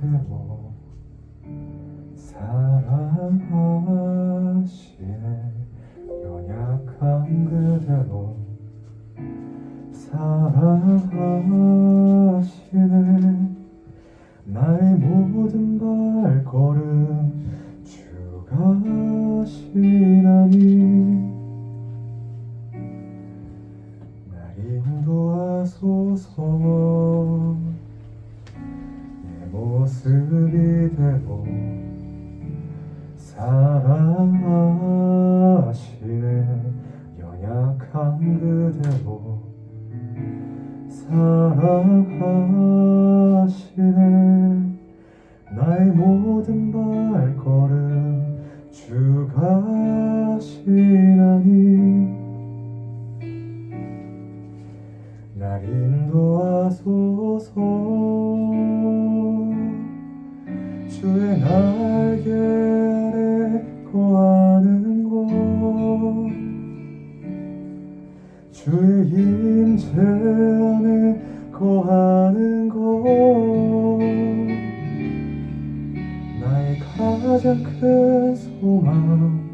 그대로 사랑하시네. 연약한 그대로 사랑하시네. 나의 모든 발걸음 주가 하시나니 날 인도하소서. 내 모습 이대로 사랑하시네. 연약한 그대로 사랑하시네. 나의 모든 발걸음 주가 하시나니 날 인도하소서. 주의 날개 아래 거하는 곳, 주의 임재 안에 거하는 곳, 나의 가장 큰 소망,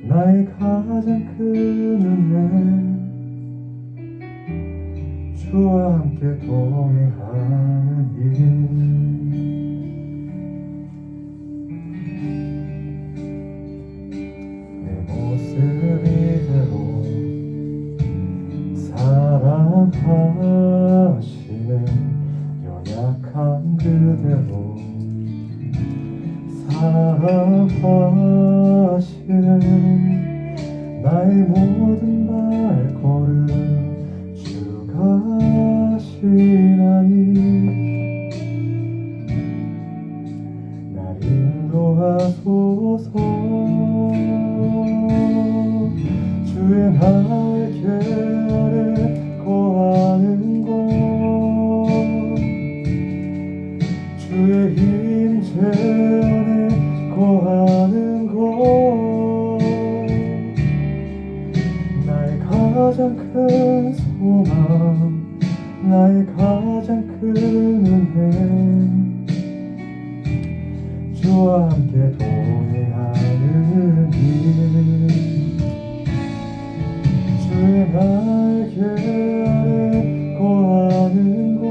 나의 가장 큰 은혜, 주와 함께 동행하는 일. 내 모습 이대로 사랑하시네. 연약한 그대로 사랑하시네. 나의 모든 발걸음 주가 하시나니 날 인도하소서. 주의 날개 아래 거하는 곳, 주의 임재 안에 거하는 곳, 나의 가장 큰 소망, 나의 가장 큰 은혜, 주와 함께 동행하는 길. 주의 날개 아래 거하는 곳,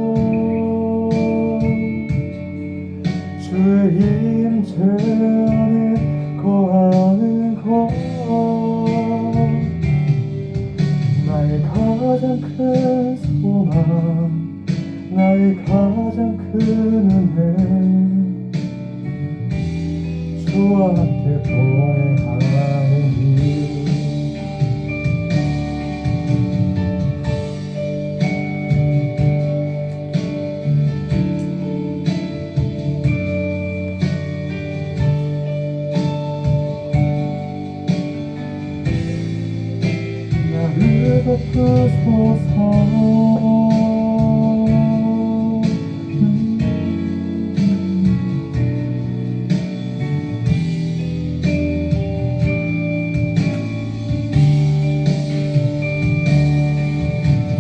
주의 임재 안에 거하는 곳, 나의 가장 큰 소망, 나의 가장 큰 은혜, 주와 함께 동행하는 길. 나를 덮으소서.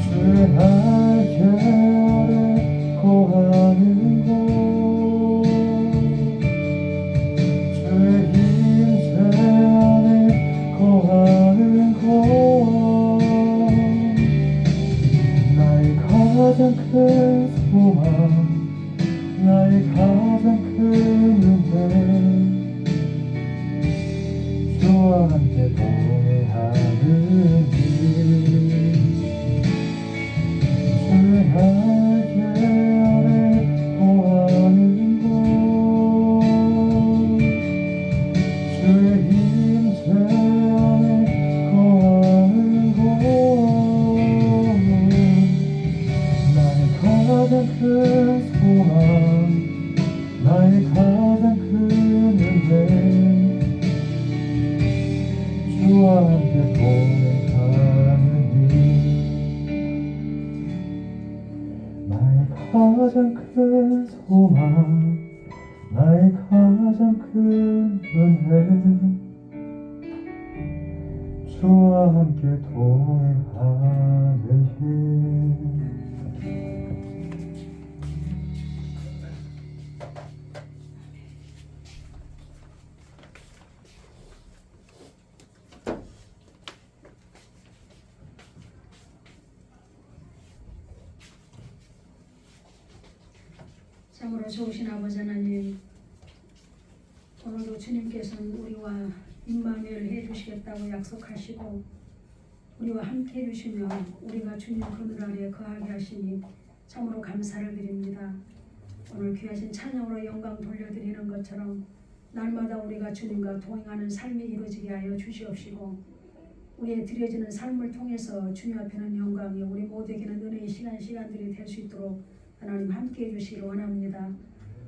주의 날개 아래 거하는 곳, 주의 임재 안에 거하는 곳, 나의 가장 큰 소망, 나의 가장 큰 은혜, 주와 함께 동행하는 길. 주의 날개 아래 거하는 곳, 주의 임재 안에 거하는 곳, 나의 가장 큰 소망, 나의 가장 큰 은혜, 주와 함께 동행하는 길. 나의 가장 큰 소망, 나의 가장 큰 은혜, 주와 함께 동행하는 길. 참으로 좋으신 아버지 하나님, 오늘도 주님께서는 우리와 임마누엘 해주시겠다고 약속하시고 우리와 함께 해주시며 우리가 주님 그늘 아래 거하게 하시니 참으로 감사를 드립니다. 오늘 귀하신 찬양으로 영광 돌려드리는 것처럼 날마다 우리가 주님과 동행하는 삶이 이루어지게 하여 주시옵시고 우리의 드려지는 삶을 통해서 주님 앞에는 영광이 우리 모두에게는 은혜의 시간들이 될 수 있도록 하나님 함께 해주시기 원합니다.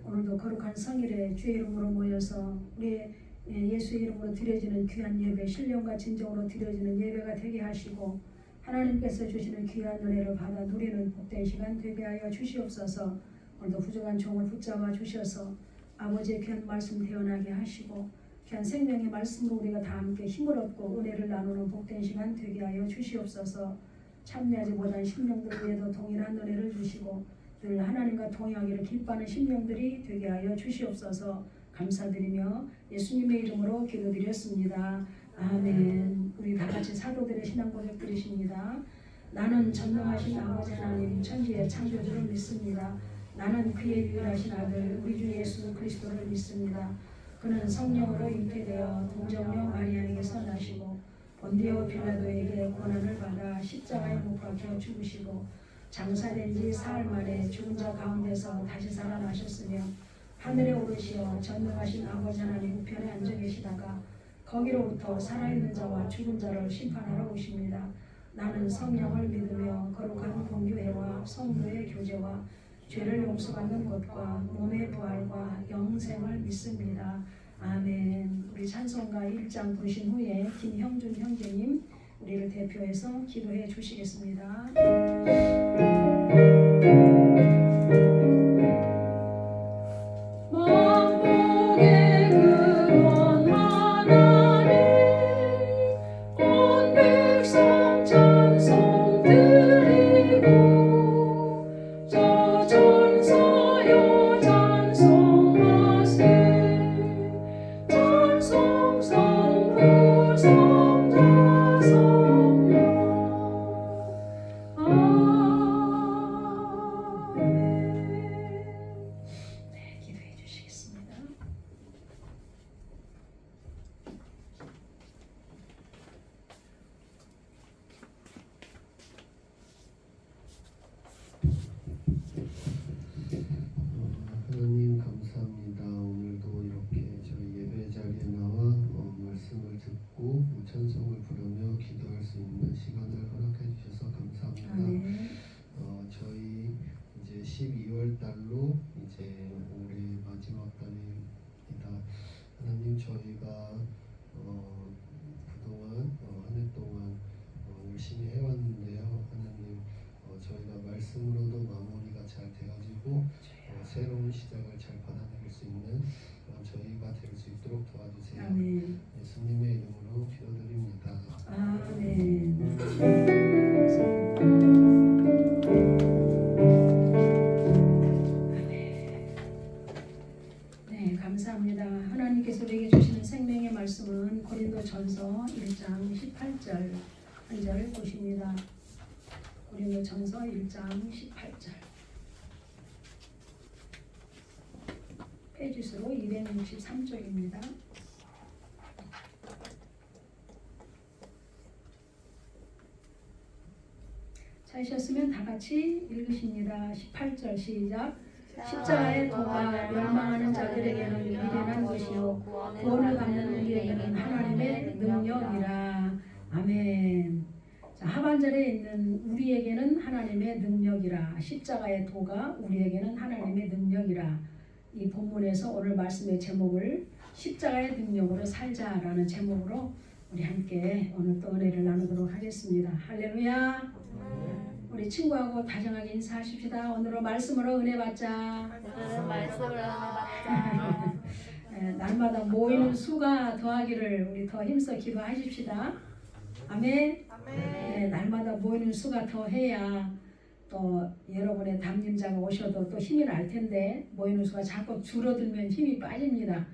오늘도 거룩한 성일에 주의 이름으로 모여서 우리의 예수의 이름으로 드려지는 귀한 예배, 신령과 진정으로 드려지는 예배가 되게 하시고 하나님께서 주시는 귀한 은혜를 받아 누리는 복된 시간 되게 하여 주시옵소서. 오늘도 부족한 종을 붙잡아 주셔서 아버지의 귀한 말씀 태어나게 하시고 귀한 생명의 말씀으로 우리가 다 함께 힘을 얻고 은혜를 나누는 복된 시간 되게 하여 주시옵소서. 참여하지 못한 심령들 위에도 동일한 은혜를 주시고 늘 하나님과 동행하기를 기뻐하는 심령들이 되게 하여 주시옵소서. 감사드리며 예수님의 이름으로 기도드렸습니다. 아멘. 우리 다 같이 사도들의 신앙 고백 드리십니다. 나는 전능하신 아버지 하나님 천지의 창조주를 믿습니다. 나는 그의 유일하신 아들 우리 주 예수 그리스도를 믿습니다. 그는 성령으로 잉태되어 동정녀 마리아에게서 나시고 본디오 빌라도에게 고난을 받아 십자가에 못 박혀 죽으시고 장사된 지 사흘 만에 죽은 자 가운데서 다시 살아나셨으며 하늘에 오르시어 전능하신 아버지 하나님 우편에 앉아 계시다가 거기로부터 살아있는 자와 죽은 자를 심판하러 오십니다. 나는 성령을 믿으며 거룩한 공교회와 성도의 교제와 죄를 용서받는 것과 몸의 부활과 영생을 믿습니다. 아멘. 우리 찬송가 1장 부르신 후에 김형준 형제님 우리를 대표해서 기도해 주시겠습니다. 하나님 감사합니다. 오늘도 이렇게 저희 예배 자리에 나와 말씀을 듣고 찬송을 부르며 기도할 수 있는 시간을 허락해 주셔서 감사합니다. 저희 이제 12월 달로 이제 올해 마지막 달입니다. 하나님 저희가 그동안 한 해 동안 열심히 해왔는데요. 하나님 저희가 말씀으로도 마무리가 잘 되어지고 새로운 시작을 잘 받아내릴 수 있는 저희가 될 수 있도록 도와주세요. 아멘. 예수님의 이름으로 기도드립니다. 아멘. 네, 감사합니다. 하나님께서 우리에게 주시는 생명의 말씀은 고린도전서 1장 18절 한 절 보십니다. 고린도전서 1장 18절 페이지 수로 263쪽입니다. 찾으셨으면 다 같이 읽으십니다. 18절 시작. 십자가의 도가 멸망하는 자들에게는 미련한 것이요 구원을 받는 우리에게는 하나님의 능력이라. 아멘. 자, 하반절에 있는 우리에게는 하나님의 능력이라. 십자가의 도가 우리에게는 하나님의 능력이라. 이 본문에서 오늘 말씀의 제목을 십자가의 능력으로 살자라는 제목으로 우리 함께 오늘 또 은혜를 나누도록 하겠습니다. 할렐루야. 우리 친구하고 다정하게 인사하십시다. 오늘은 말씀으로 은혜 받자. 날마다 모이는 수가 더하기를 우리 더 힘써 기도하십시다. 아멘. 네, 날마다 모이는 수가 더해야 또 여러분의 담임자가 오셔도 또 힘이 날 텐데 모이는 수가 자꾸 줄어들면 힘이 빠집니다.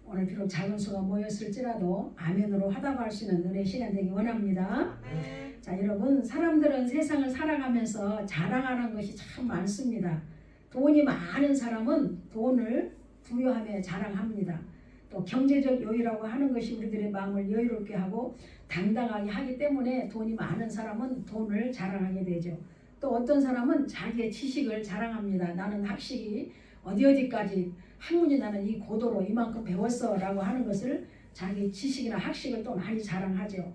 오늘 비록 작은 수가 모였을지라도 아멘으로 화답할 수 있는 은혜 시간 되기 원합니다. 자, 여러분 사람들은 세상을 살아가면서 자랑하는 것이 참 많습니다. 돈이 많은 사람은 돈을 부유함에 자랑합니다. 또 경제적 여유라고 하는 것이 우리들의 마음을 여유롭게 하고 당당하게 하기 때문에 돈이 많은 사람은 돈을 자랑하게 되죠. 또 어떤 사람은 자기의 지식을 자랑합니다. 나는 학식이 어디까지 학문이 나는 이 고도로 이만큼 배웠어 라고 하는 것을 자기 지식이나 학식을 또 많이 자랑하죠.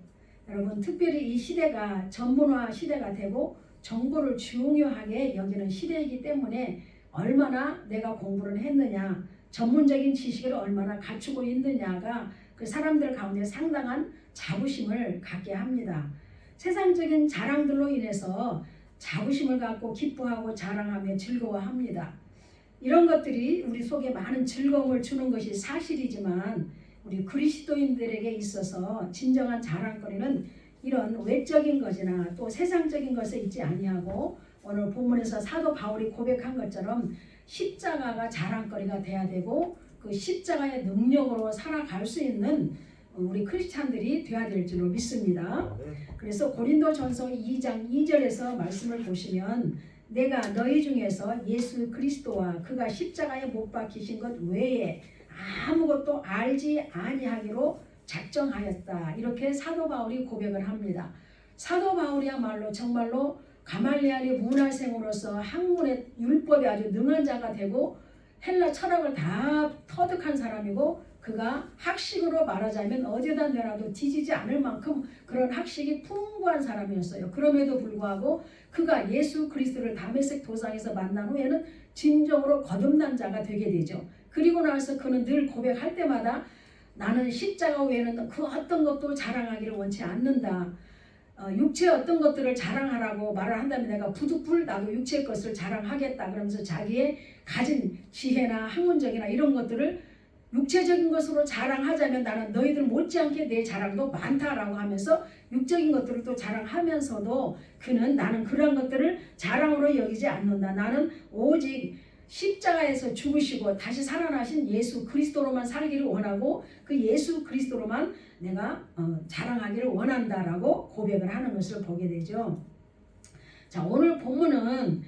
여러분 특별히 이 시대가 전문화 시대가 되고 정보를 중요하게 여기는 시대이기 때문에 얼마나 내가 공부를 했느냐, 전문적인 지식을 얼마나 갖추고 있느냐가 그 사람들 가운데 상당한 자부심을 갖게 합니다. 세상적인 자랑들로 인해서 자부심을 갖고 기뻐하고 자랑하며 즐거워합니다. 이런 것들이 우리 속에 많은 즐거움을 주는 것이 사실이지만 우리 그리스도인들에게 있어서 진정한 자랑거리는 이런 외적인 것이나 또 세상적인 것에 있지 아니하고 오늘 본문에서 사도 바울이 고백한 것처럼 십자가가 자랑거리가 돼야 되고 그 십자가의 능력으로 살아갈 수 있는 우리 크리스찬들이 돼야 될 줄로 믿습니다. 그래서 고린도전서 2장 2절에서 말씀을 보시면 내가 너희 중에서 예수 그리스도와 그가 십자가에 못 박히신 것 외에 아무것도 알지 아니하기로 작정하였다. 이렇게 사도 바울이 고백을 합니다. 사도 바울이야말로 정말로 가말리엘의 문화생으로서 학문의 율법에 아주 능한 자가 되고 헬라 철학을 다 터득한 사람이고 그가 학식으로 말하자면 어디다 내놔도 뒤지지 않을 만큼 그런 학식이 풍부한 사람이었어요. 그럼에도 불구하고 그가 예수 그리스도를 다메섹 도상에서 만난 후에는 진정으로 거듭난 자가 되게 되죠. 그리고 나서 그는 늘 고백할 때마다 나는 십자가 외에는 그 어떤 것도 자랑하기를 원치 않는다. 육체의 어떤 것들을 자랑하라고 말을 한다면 내가 부득불 나도 육체의 것을 자랑하겠다. 그러면서 자기의 가진 지혜나 학문적이나 이런 것들을 육체적인 것으로 자랑하자면 나는 너희들 못지않게 내 자랑도 많다라고 하면서 육적인 것들을 또 자랑하면서도 그는 나는 그런 것들을 자랑으로 여기지 않는다. 나는 오직 십자가에서 죽으시고 다시 살아나신 예수 그리스도로만 살기를 원하고 그 예수 그리스도로만 내가 자랑하기를 원한다라고 고백을 하는 것을 보게 되죠. 자, 오늘 본문은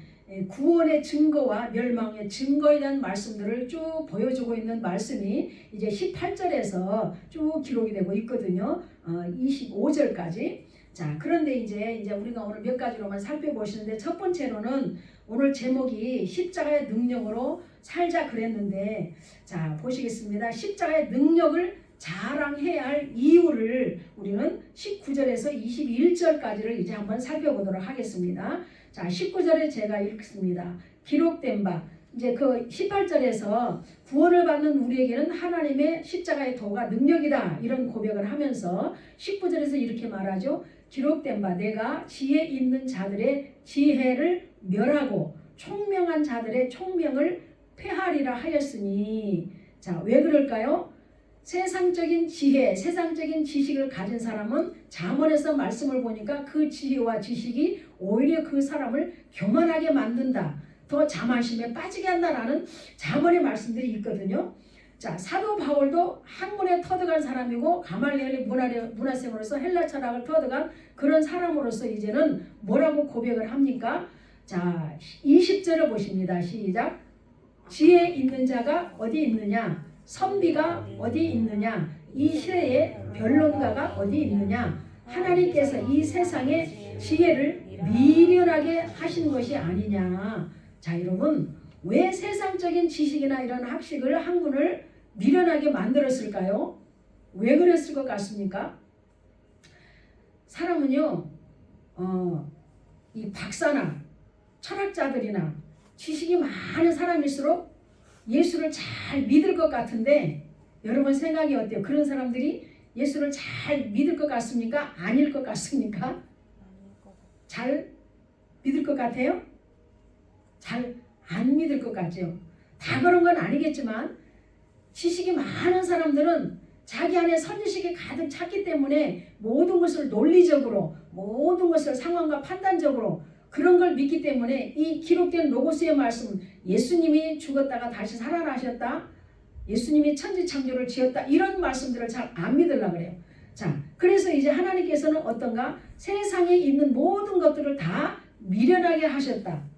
구원의 증거와 멸망의 증거에 대한 말씀들을 쭉 보여주고 있는 말씀이 이제 18절에서 쭉 기록이 되고 있거든요. 25절까지. 자, 그런데 이제 우리가 오늘 몇 가지로만 살펴보시는데 첫 번째로는 오늘 제목이 십자가의 능력으로 살자 그랬는데 자, 보시겠습니다. 십자가의 능력을 자랑해야 할 이유를 우리는 19절에서 21절까지를 이제 한번 살펴보도록 하겠습니다. 자, 19절에 제가 읽습니다. 기록된 바 이제 그 18절에서 구원을 받는 우리에게는 하나님의 십자가의 도가 능력이다 이런 고백을 하면서 19절에서 이렇게 말하죠. 기록된 바 내가 지혜 있는 자들의 지혜를 멸하고 총명한 자들의 총명을 폐하리라 하였으니 자, 왜 그럴까요? 세상적인 지혜, 세상적인 지식을 가진 사람은 잠언에서 말씀을 보니까 그 지혜와 지식이 오히려 그 사람을 교만하게 만든다. 더 자만심에 빠지게 한다라는 잠언의 말씀들이 있거든요. 자, 사도 바울도 학문에 터득한 사람이고 가말리엘의 문화생으로서 헬라 철학을 터득한 그런 사람으로서 이제는 뭐라고 고백을 합니까? 자, 20절을 보십니다. 시작. 지혜 있는 자가 어디 있느냐? 선비가 어디 있느냐? 이 시대에 변론가가 어디 있느냐? 하나님께서 이 세상의 지혜를 미련하게 하신 것이 아니냐. 자, 여러분 왜 세상적인 지식이나 이런 학식을 학문을 미련하게 만들었을까요? 왜 그랬을 것 같습니까? 사람은요 이 박사나 철학자들이나 지식이 많은 사람일수록 예수를 잘 믿을 것 같은데 여러분 생각이 어때요? 그런 사람들이 예수를 잘 믿을 것 같습니까? 아닐 것 같습니까? 잘 믿을 것 같아요? 잘 안 믿을 것 같죠? 다 그런 건 아니겠지만 지식이 많은 사람들은 자기 안에 선지식이 가득 찼기 때문에 모든 것을 논리적으로 모든 것을 상황과 판단적으로 그런 걸 믿기 때문에 이 기록된 로고스의 말씀 예수님이 죽었다가 다시 살아나셨다 예수님이 천지창조를 지었다 이런 말씀들을 잘 안 믿으려고 그래요. 자, 그래서 이제 하나님께서는 어떤가 세상에 있는 모든 것들을 다 미련하게 하셨다.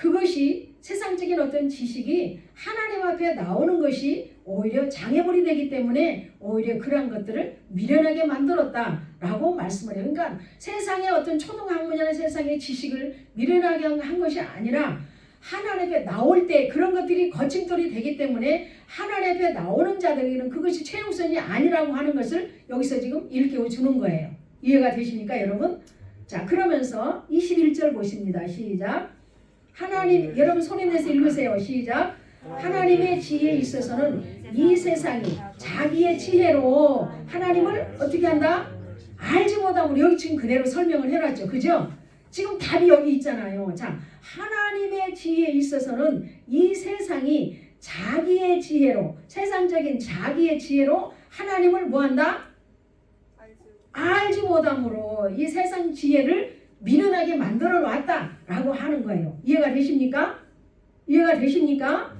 그것이 세상적인 어떤 지식이 하나님 앞에 나오는 것이 오히려 장애물이 되기 때문에 오히려 그러한 것들을 미련하게 만들었다라고 말씀을 해요. 그러니까 세상의 어떤 초등학문이나 세상의 지식을 미련하게 한 것이 아니라 하나님 앞에 나올 때 그런 것들이 거침돌이 되기 때문에 하나님 앞에 나오는 자들에게는 그것이 최우선이 아니라고 하는 것을 여기서 지금 일깨워 주는 거예요. 이해가 되십니까 여러분? 자, 그러면서 21절 보십니다. 시작. 하나님, 여러분 소리 내서 읽으세요. 시작. 하나님의 지혜에 있어서는 이 세상이 자기의 지혜로 하나님을 어떻게 한다? 알지 못하고 여기 지금 그대로 설명을 해놨죠. 그죠? 지금 답이 여기 있잖아요. 자, 하나님의 지혜에 있어서는 이 세상이 자기의 지혜로, 세상적인 자기의 지혜로 하나님을 뭐한다? 알지 못함으로 이 세상 지혜를 미련하게 만들어 놨다라고 하는 거예요. 이해가 되십니까? 이해가 되십니까?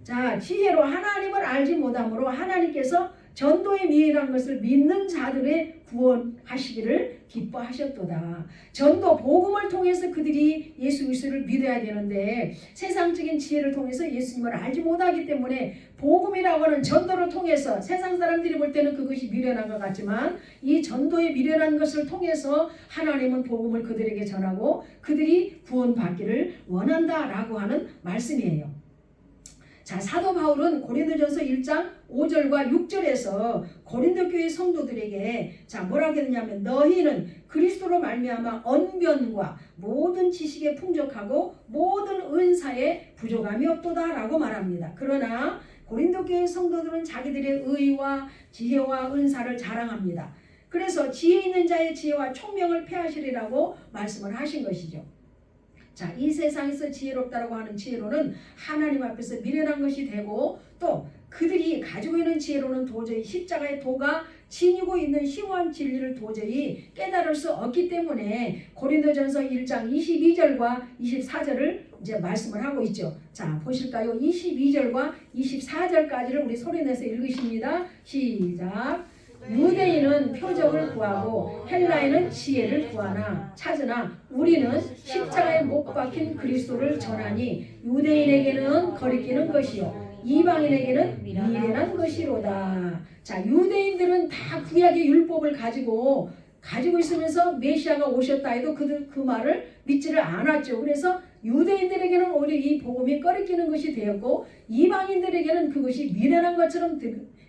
자, 지혜로 하나님을 알지 못함으로 하나님께서 전도의 미이라는 것을 믿는 자들의 구원하시기를 기뻐하셨도다. 전도 복음을 통해서 그들이 예수 그리스도를 믿어야 되는데 세상적인 지혜를 통해서 예수님을 알지 못하기 때문에 복음이라고 하는 전도를 통해서 세상 사람들이 볼 때는 그것이 미련한 것 같지만 이 전도의 미련한 것을 통해서 하나님은 복음을 그들에게 전하고 그들이 구원받기를 원한다라고 하는 말씀이에요. 자, 사도 바울은 고린도전서 1장 5절과 6절에서 고린도 교회 성도들에게 자 뭐라고 했냐면 너희는 그리스도로 말미암아 언변과 모든 지식에 풍족하고 모든 은사에 부족함이 없도다라고 말합니다. 그러나 고린도 교회 성도들은 자기들의 의와 지혜와 은사를 자랑합니다. 그래서 지혜 있는 자의 지혜와 총명을 폐하시리라고 말씀을 하신 것이죠. 자, 이 세상에서 지혜롭다라고 하는 지혜로는 하나님 앞에서 미련한 것이 되고 또 그들이 가지고 있는 지혜로는 도저히 십자가의 도가 지니고 있는 심오한 진리를 도저히 깨달을 수 없기 때문에 고린도전서 1장 22절과 24절을 이제 말씀을 하고 있죠. 자, 보실까요? 22절과 24절까지를 우리 소리내서 읽으십니다. 시작. 유대인은 표적을 구하고 헬라인은 지혜를 구하나 찾으나 우리는 십자가에 못 박힌 그리스도를 전하니 유대인에게는 거리끼는 것이요 이방인에게는 미련한 것이로다. 자, 유대인들은 다 구약의 율법을 가지고 있으면서 메시아가 오셨다 해도 그 말을 믿지를 않았죠. 그래서 유대인들에게는 오히려 이 복음이 꺼리끼는 것이 되었고 이방인들에게는 그것이 미련한 것처럼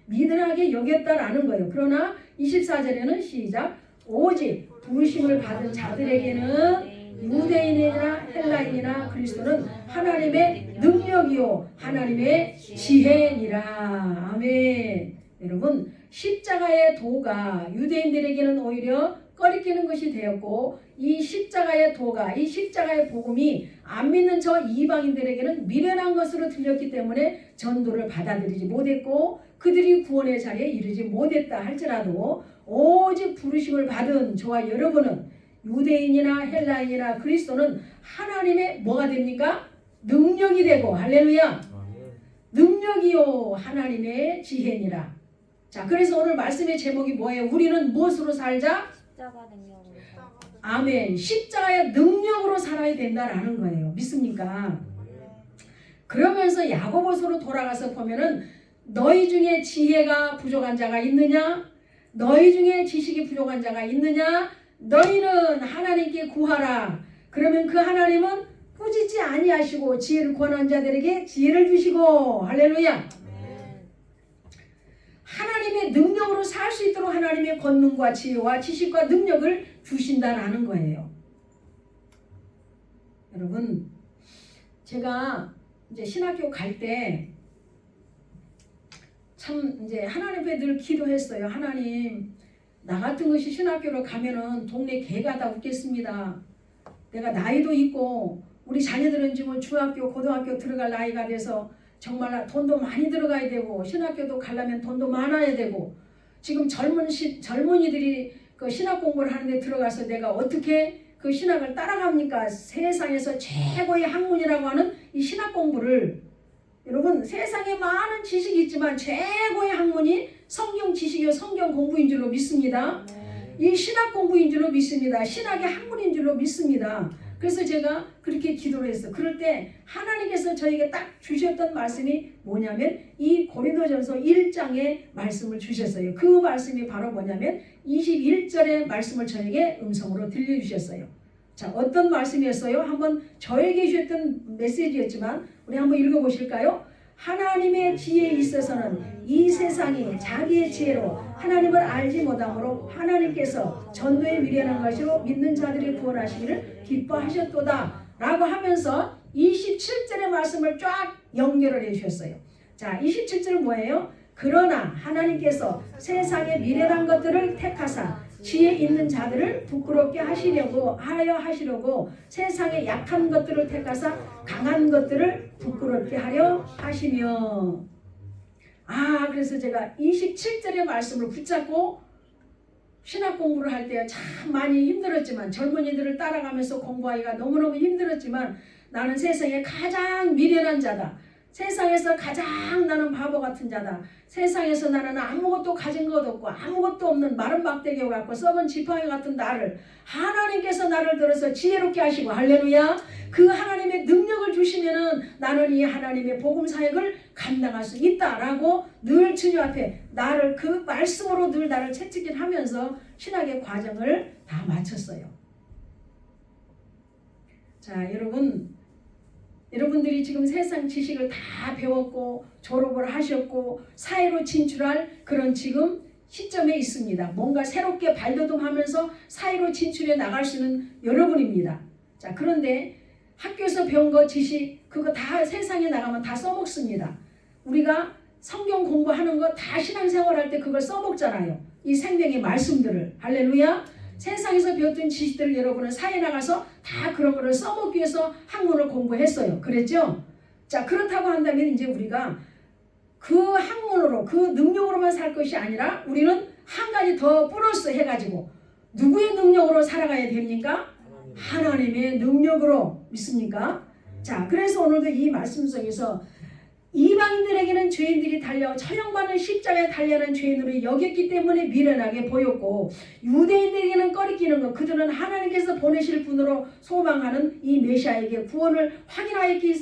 미련하게 여겼다라는 거예요. 그러나 24절에는 시작. 오직 부르심을 받은 자들에게는 유대인이나 헬라인이나 그리스도는 하나님의 능력이요 하나님의 지혜니라. 아멘. 여러분 십자가의 도가 유대인들에게는 오히려 꺼리끼는 것이 되었고 이 십자가의 도가 이 십자가의 복음이 안 믿는 저 이방인들에게는 미련한 것으로 들렸기 때문에 전도를 받아들이지 못했고 그들이 구원의 자리에 이르지 못했다 할지라도 오직 부르심을 받은 저와 여러분은 유대인이나 헬라인이나 그리스도는 하나님의 뭐가 됩니까? 능력이 되고 할렐루야. 능력이요 하나님의 지혜니라. 자, 그래서 오늘 말씀의 제목이 뭐예요? 우리는 무엇으로 살자? 십자가 능력으로. 아멘. 십자가의 능력으로 살아야 된다라는 거예요. 믿습니까? 그러면서 야고보서로 돌아가서 보면은 너희 중에 지혜가 부족한 자가 있느냐? 너희 중에 지식이 부족한 자가 있느냐? 너희는 하나님께 구하라. 그러면 그 하나님은 꾸짖지 아니하시고 지혜를 구하는 자들에게 지혜를 주시고 할렐루야. 하나님의 능력으로 살 수 있도록 하나님의 권능과 지혜와 지식과 능력을 주신다라는 거예요. 여러분, 제가 이제 신학교 갈 때 참 이제 하나님 앞에 늘 기도했어요. 하나님, 나 같은 것이 신학교를 가면은 동네 개가 다 웃겠습니다. 내가 나이도 있고 우리 자녀들은 지금 중학교, 고등학교 들어갈 나이가 돼서 정말 돈도 많이 들어가야 되고 신학교도 가려면 돈도 많아야 되고 지금 젊은이들이 그 신학 공부를 하는데 들어가서 내가 어떻게 그 신학을 따라갑니까? 세상에서 최고의 학문이라고 하는 이 신학 공부를 여러분 세상에 많은 지식이 있지만 최고의 학문이 성경 지식이요 성경 공부인 줄로 믿습니다. 이 신학 공부인 줄로 믿습니다. 신학의 학문인 줄로 믿습니다. 그래서 제가 그렇게 기도를 했어요. 그럴 때 하나님께서 저에게 딱 주셨던 말씀이 뭐냐면 이 고린도전서 1장의 말씀을 주셨어요. 그 말씀이 바로 뭐냐면 21절의 말씀을 저에게 음성으로 들려주셨어요. 자, 어떤 말씀이었어요? 한번 저에게 주셨던 메시지였지만 우리 한번 읽어보실까요? 하나님의 지혜에 있어서는 이 세상이 자기의 지혜로 하나님을 알지 못하므로 하나님께서 전도에 미련한 것으로 믿는 자들이 구원하시기를 기뻐하셨도다 라고 하면서 27절의 말씀을 쫙 연결을 해주셨어요. 자, 27절은 뭐예요? 그러나 하나님께서 세상의 미련한 것들을 택하사 지혜 있는 자들을 부끄럽게 하시려고 세상의 약한 것들을 택하사 강한 것들을 부끄럽게 하려 하시며. 그래서 제가 27절의 말씀을 붙잡고 신학 공부를 할 때 참 많이 힘들었지만, 젊은이들을 따라가면서 공부하기가 너무너무 힘들었지만, 나는 세상에 가장 미련한 자다. 세상에서 가장 나는 바보 같은 자다. 세상에서 나는 아무것도 가진 것 없고 아무것도 없는 마른 막대기 같고 썩은 지팡이 같은 나를 하나님께서 나를 들어서 지혜롭게 하시고, 할렐루야, 그 하나님의 능력을 주시면은 나는 이 하나님의 복음 사역을 감당할 수 있다라고 늘 주님 앞에 나를 그 말씀으로 늘 나를 채찍질하면서 신학의 과정을 다 마쳤어요. 자, 여러분들이 지금 세상 지식을 다 배웠고 졸업을 하셨고 사회로 진출할 그런 지금 시점에 있습니다. 뭔가 새롭게 발돋움하면서 사회로 진출해 나갈 수 있는 여러분입니다. 자, 그런데 학교에서 배운 거 지식 그거 다 세상에 나가면 다 써먹습니다. 우리가 성경 공부하는 거 다 신앙생활 할 때 그걸 써먹잖아요. 이 생명의 말씀들을. 할렐루야. 세상에서 배웠던 지식들을 여러분은 사회에 나가서 다 그런 거를 써먹기 위해서 학문을 공부했어요. 그랬죠? 자, 그렇다고 한다면 이제 우리가 그 학문으로 그 능력으로만 살 것이 아니라 우리는 한 가지 더 플러스 해가지고 누구의 능력으로 살아가야 됩니까? 하나님의 능력으로. 믿습니까? 자, 그래서 오늘도 이 말씀 속에서 이방인들에게는 죄인들이 달려 처형받는 십자가에 달려는 죄인으로 여겼기 때문에 미련하게 보였고, 유대인들에게는 꺼리끼는 것, 그들은 하나님께서 보내실 분으로 소망하는 이 메시아에게 구원을 확인하기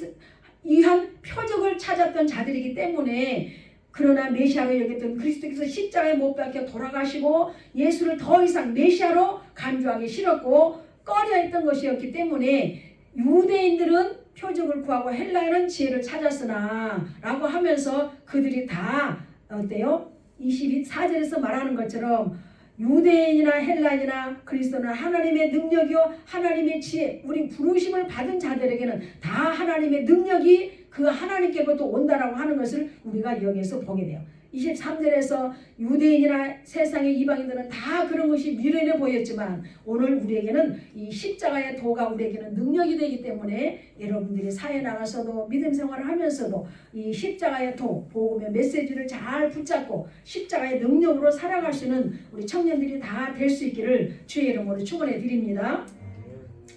위한 표적을 찾았던 자들이기 때문에, 그러나 메시아로 여겼던 그리스도께서 십자가에 못 박혀 돌아가시고 예수를 더 이상 메시아로 간주하기 싫었고 꺼려했던 것이었기 때문에 유대인들은 표적을 구하고 헬라인은 지혜를 찾았으나 라고 하면서 그들이 다 어때요? 22절에서 말하는 것처럼 유대인이나 헬라인이나 그리스도는 하나님의 능력이요 하나님의 지혜, 우리 부르심을 받은 자들에게는 다 하나님의 능력이 그 하나님께부터 온다라고 하는 것을 우리가 여기에서 보게 돼요. 23절에서 유대인이나 세상의 이방인들은 다 그런 것이 미련해 보였지만 오늘 우리에게는 이 십자가의 도가 우리에게는 능력이 되기 때문에 여러분들이 사회에 나가서도 믿음 생활을 하면서도 이 십자가의 도, 복음의 메시지를 잘 붙잡고 십자가의 능력으로 살아갈 수 있는 우리 청년들이 다 될 수 있기를 주의 이름으로 축원해 드립니다.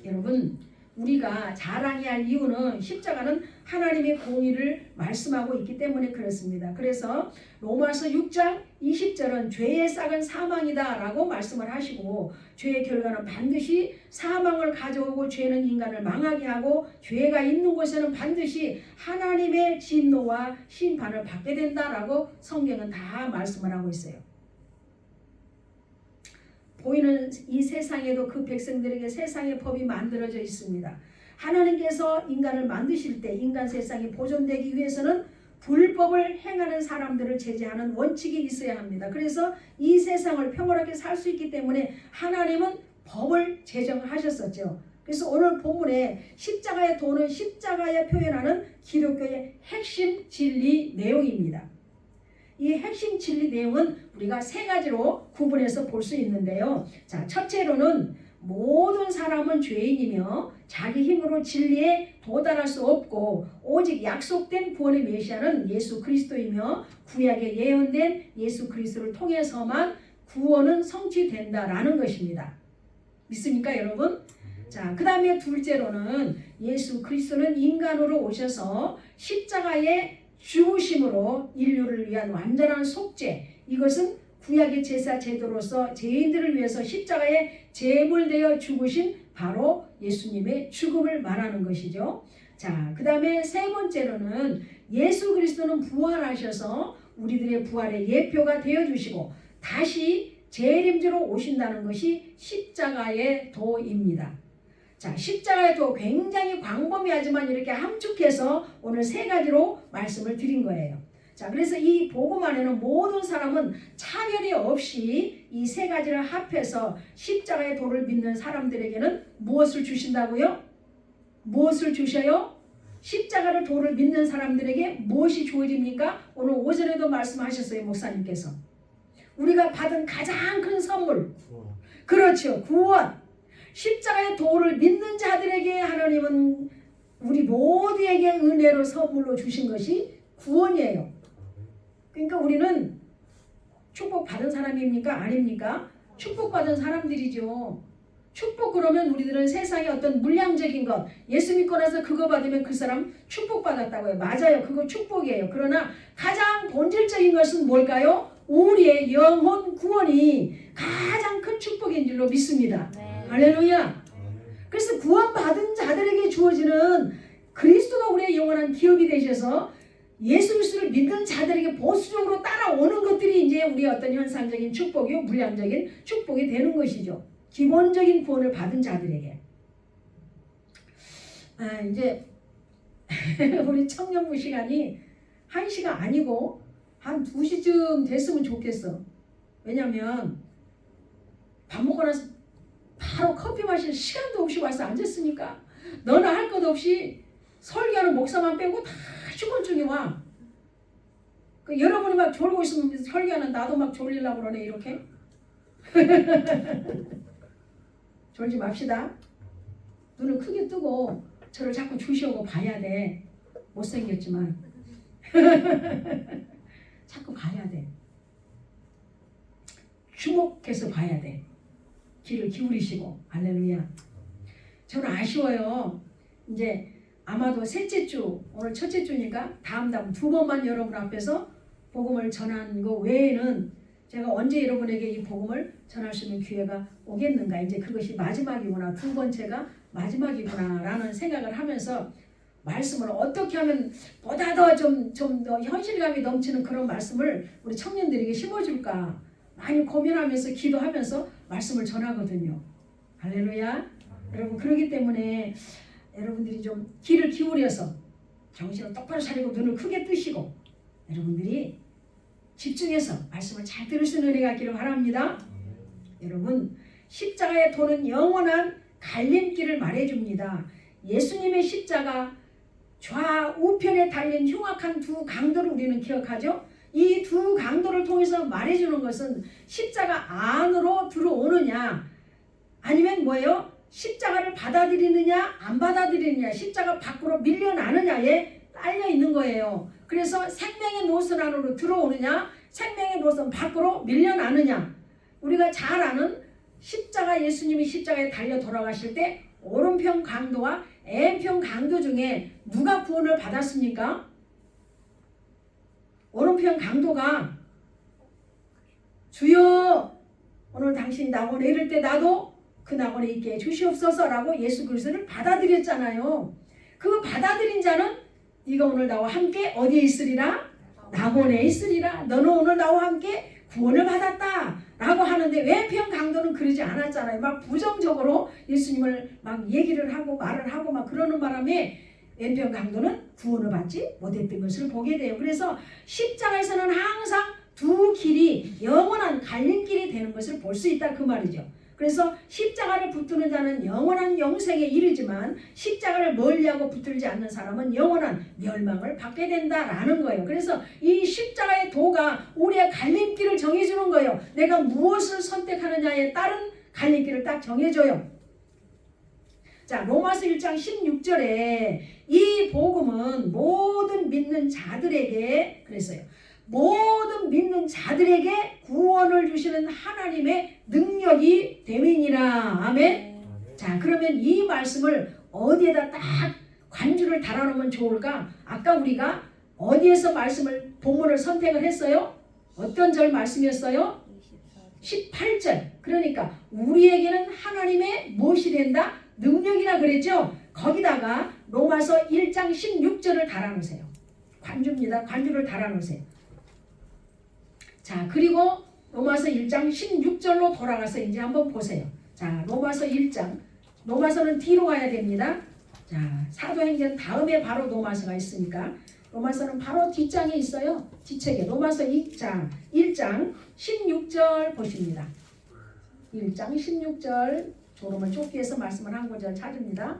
여러분, 우리가 자랑해야 할 이유는 십자가는 하나님의 공의를 말씀하고 있기 때문에 그렇습니다. 그래서 로마서 6장 20절은 죄의 싹은 사망이다 라고 말씀을 하시고, 죄의 결과는 반드시 사망을 가져오고 죄는 인간을 망하게 하고 죄가 있는 곳에는 반드시 하나님의 진노와 심판을 받게 된다라고 성경은 다 말씀을 하고 있어요. 보이는 이 세상에도 그 백성들에게 세상의 법이 만들어져 있습니다. 하나님께서 인간을 만드실 때 인간 세상이 보존되기 위해서는 불법을 행하는 사람들을 제재하는 원칙이 있어야 합니다. 그래서 이 세상을 평화롭게 살 수 있기 때문에 하나님은 법을 제정하셨었죠. 그래서 오늘 본문에 십자가의 도는 십자가에 표현하는 기독교의 핵심 진리 내용입니다. 이 핵심 진리 내용은 우리가 세 가지로 구분해서 볼 수 있는데요. 자, 첫째로는 모든 사람은 죄인이며 자기 힘으로 진리에 도달할 수 없고 오직 약속된 구원의 메시아는 예수 그리스도이며 구약에 예언된 예수 그리스도를 통해서만 구원은 성취된다라는 것입니다. 믿습니까, 여러분? 자, 그 다음에 둘째로는 예수 그리스도는 인간으로 오셔서 십자가의 죽으심으로 인류를 위한 완전한 속죄, 이것은 구약의 제사 제도로서 죄인들을 위해서 십자가에 제물되어 죽으신 바로 예수님의 죽음을 말하는 것이죠. 자, 그 다음에 세 번째로는 예수 그리스도는 부활하셔서 우리들의 부활의 예표가 되어주시고 다시 재림주로 오신다는 것이 십자가의 도입니다. 자, 십자가의 도 굉장히 광범위하지만 이렇게 함축해서 오늘 세 가지로 말씀을 드린 거예요. 자, 그래서 이 복음 안에는 모든 사람은 차별이 없이 이 세 가지를 합해서 십자가의 도를 믿는 사람들에게는 무엇을 주신다고요? 무엇을 주셔요? 십자가를 도를 믿는 사람들에게 무엇이 주어집니까? 오늘 오전에도 말씀하셨어요, 목사님께서. 우리가 받은 가장 큰 선물. 그렇죠. 구원. 십자가의 도를 믿는 자들에게 하나님은 우리 모두에게 은혜로 선물로 주신 것이 구원이에요. 그러니까 우리는 축복받은 사람입니까? 아닙니까? 축복받은 사람들이죠. 축복 그러면 우리들은 세상에 어떤 물량적인 것, 예수 믿고 나서 그거 받으면 그 사람 축복받았다고요. 맞아요. 그거 축복이에요. 그러나 가장 본질적인 것은 뭘까요? 우리의 영혼 구원이 가장 큰 축복인 줄로 믿습니다. 네. 할렐루야. 그래서 구원받은 자들에게 주어지는 그리스도가 우리의 영원한 기업이 되셔서 예수 그리스도를 믿는 자들에게 보수적으로 따라오는 것들이 이제 우리의 어떤 현상적인 축복이요, 물량적인 축복이 되는 것이죠. 기본적인 구원을 받은 자들에게. 이제 우리 청년부 시간이 1시가 아니고 한 2시쯤 됐으면 좋겠어. 왜냐면 밥 먹고 나서 바로 커피 마실 시간도 없이 와서 앉았으니까 너나 할 것 없이 설교하는 목사만 빼고 다 주권중에 와. 그 여러분이 막 졸고 있으면 설교하는 나도 막 졸리려고 그러네 이렇게. 졸지 맙시다. 눈을 크게 뜨고 저를 자꾸 주시오고 봐야 돼. 못생겼지만 자꾸 봐야 돼. 주목해서 봐야 돼. 귀를 기울이시고. 할렐루야. 저는 아쉬워요. 이제 아마도 셋째 주, 오늘 첫째 주니까 다음 두 번만 여러분 앞에서 복음을 전한 거 외에는 제가 언제 여러분에게 이 복음을 전할 수 있는 기회가 오겠는가. 이제 그것이 마지막이구나. 두 번째가 마지막이구나 라는 생각을 하면서 말씀을 어떻게 하면 보다 더 좀 더 현실감이 넘치는 그런 말씀을 우리 청년들에게 심어줄까 많이 고민하면서 기도하면서 말씀을 전하거든요. 할렐루야. 여러분 그렇기 때문에 여러분들이 좀 귀를 기울여서 정신을 똑바로 차리고 눈을 크게 뜨시고 여러분들이 집중해서 말씀을 잘 들을 수 있는 은혜가 있기를 바랍니다. 여러분 십자가의 도는 영원한 갈림길을 말해줍니다. 예수님의 십자가 좌우편에 달린 흉악한 두 강도를 우리는 기억하죠. 이 두 강도를 통해서 말해주는 것은 십자가 안으로 들어오느냐 아니면 뭐예요? 십자가를 받아들이느냐 안 받아들이느냐 십자가 밖으로 밀려나느냐에 딸려 있는 거예요. 그래서 생명의 노선 안으로 들어오느냐 생명의 노선 밖으로 밀려나느냐. 우리가 잘 아는 십자가 예수님이 십자가에 달려 돌아가실 때 오른편 강도와 왼편 강도 중에 누가 구원을 받았습니까? 오른편 강도가 주여 오늘 당신 낙원에 이를 때 나도 그 낙원에 있게 주시옵소서라고 예수 그리스도를 받아들였잖아요. 그 받아들인 자는 네가 오늘 나와 함께 어디에 있으리라? 낙원에 있으리라. 너는 오늘 나와 함께 구원을 받았다 라고 하는데 왼편 강도는 그러지 않았잖아요. 막 부정적으로 예수님을 막 얘기를 하고 말을 하고 막 그러는 바람에 왼편 강도는 구원을 받지 못했던 것을 보게 돼요. 그래서 십자가에서는 항상 두 길이 영원한 갈림길이 되는 것을 볼 수 있다 그 말이죠. 그래서 십자가를 붙드는 자는 영원한 영생에 이르지만 십자가를 멀리하고 붙들지 않는 사람은 영원한 멸망을 받게 된다라는 거예요. 그래서 이 십자가의 도가 우리의 갈림길을 정해주는 거예요. 내가 무엇을 선택하느냐에 따른 갈림길을 딱 정해줘요. 자, 로마서 1장 16절에 이 복음은 모든 믿는 자들에게 그랬어요. 모든 믿는 자들에게 구원을 주시는 하나님의 능력이 됨이니라. 아멘. 자, 그러면 이 말씀을 어디에다 딱 관주를 달아놓으면 좋을까? 아까 우리가 어디에서 말씀을 본문을 선택을 했어요? 어떤 절 말씀이었어요? 18절. 그러니까 우리에게는 하나님의 무엇이 된다? 능력이라 그랬죠. 거기다가 로마서 1장 16절을 달아놓으세요. 관주입니다. 관주를 달아놓으세요. 자, 그리고 로마서 1장 16절로 돌아가서 이제 한번 보세요. 자, 로마서 1장. 로마서는 뒤로 가야 됩니다. 자, 사도행전 다음에 바로 로마서가 있으니까 로마서는 바로 뒷장에 있어요. 뒷책에 로마서 1장 16절 보십니다. 1장 16절 졸음을 쫓기 위해서 말씀을 한 구절 찾습니다.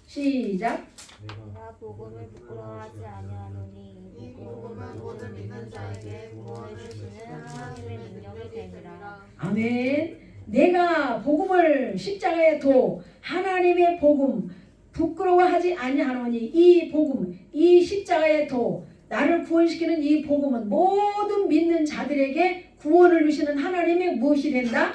시작. 내가 복음을 부끄러워하지 아니하노니 이 복음은 모든 믿는 자에게 구원을 주시는 하나님의 능력이 됨이라. 아멘. 내가 복음을 십자가에 도 하나님의 복음 부끄러워하지 아니하노니 이 복음 이 십자가에 도 나를 구원시키는 이 복음은 모든 믿는 자들에게 구원을 주시는 하나님의 무엇이 된다?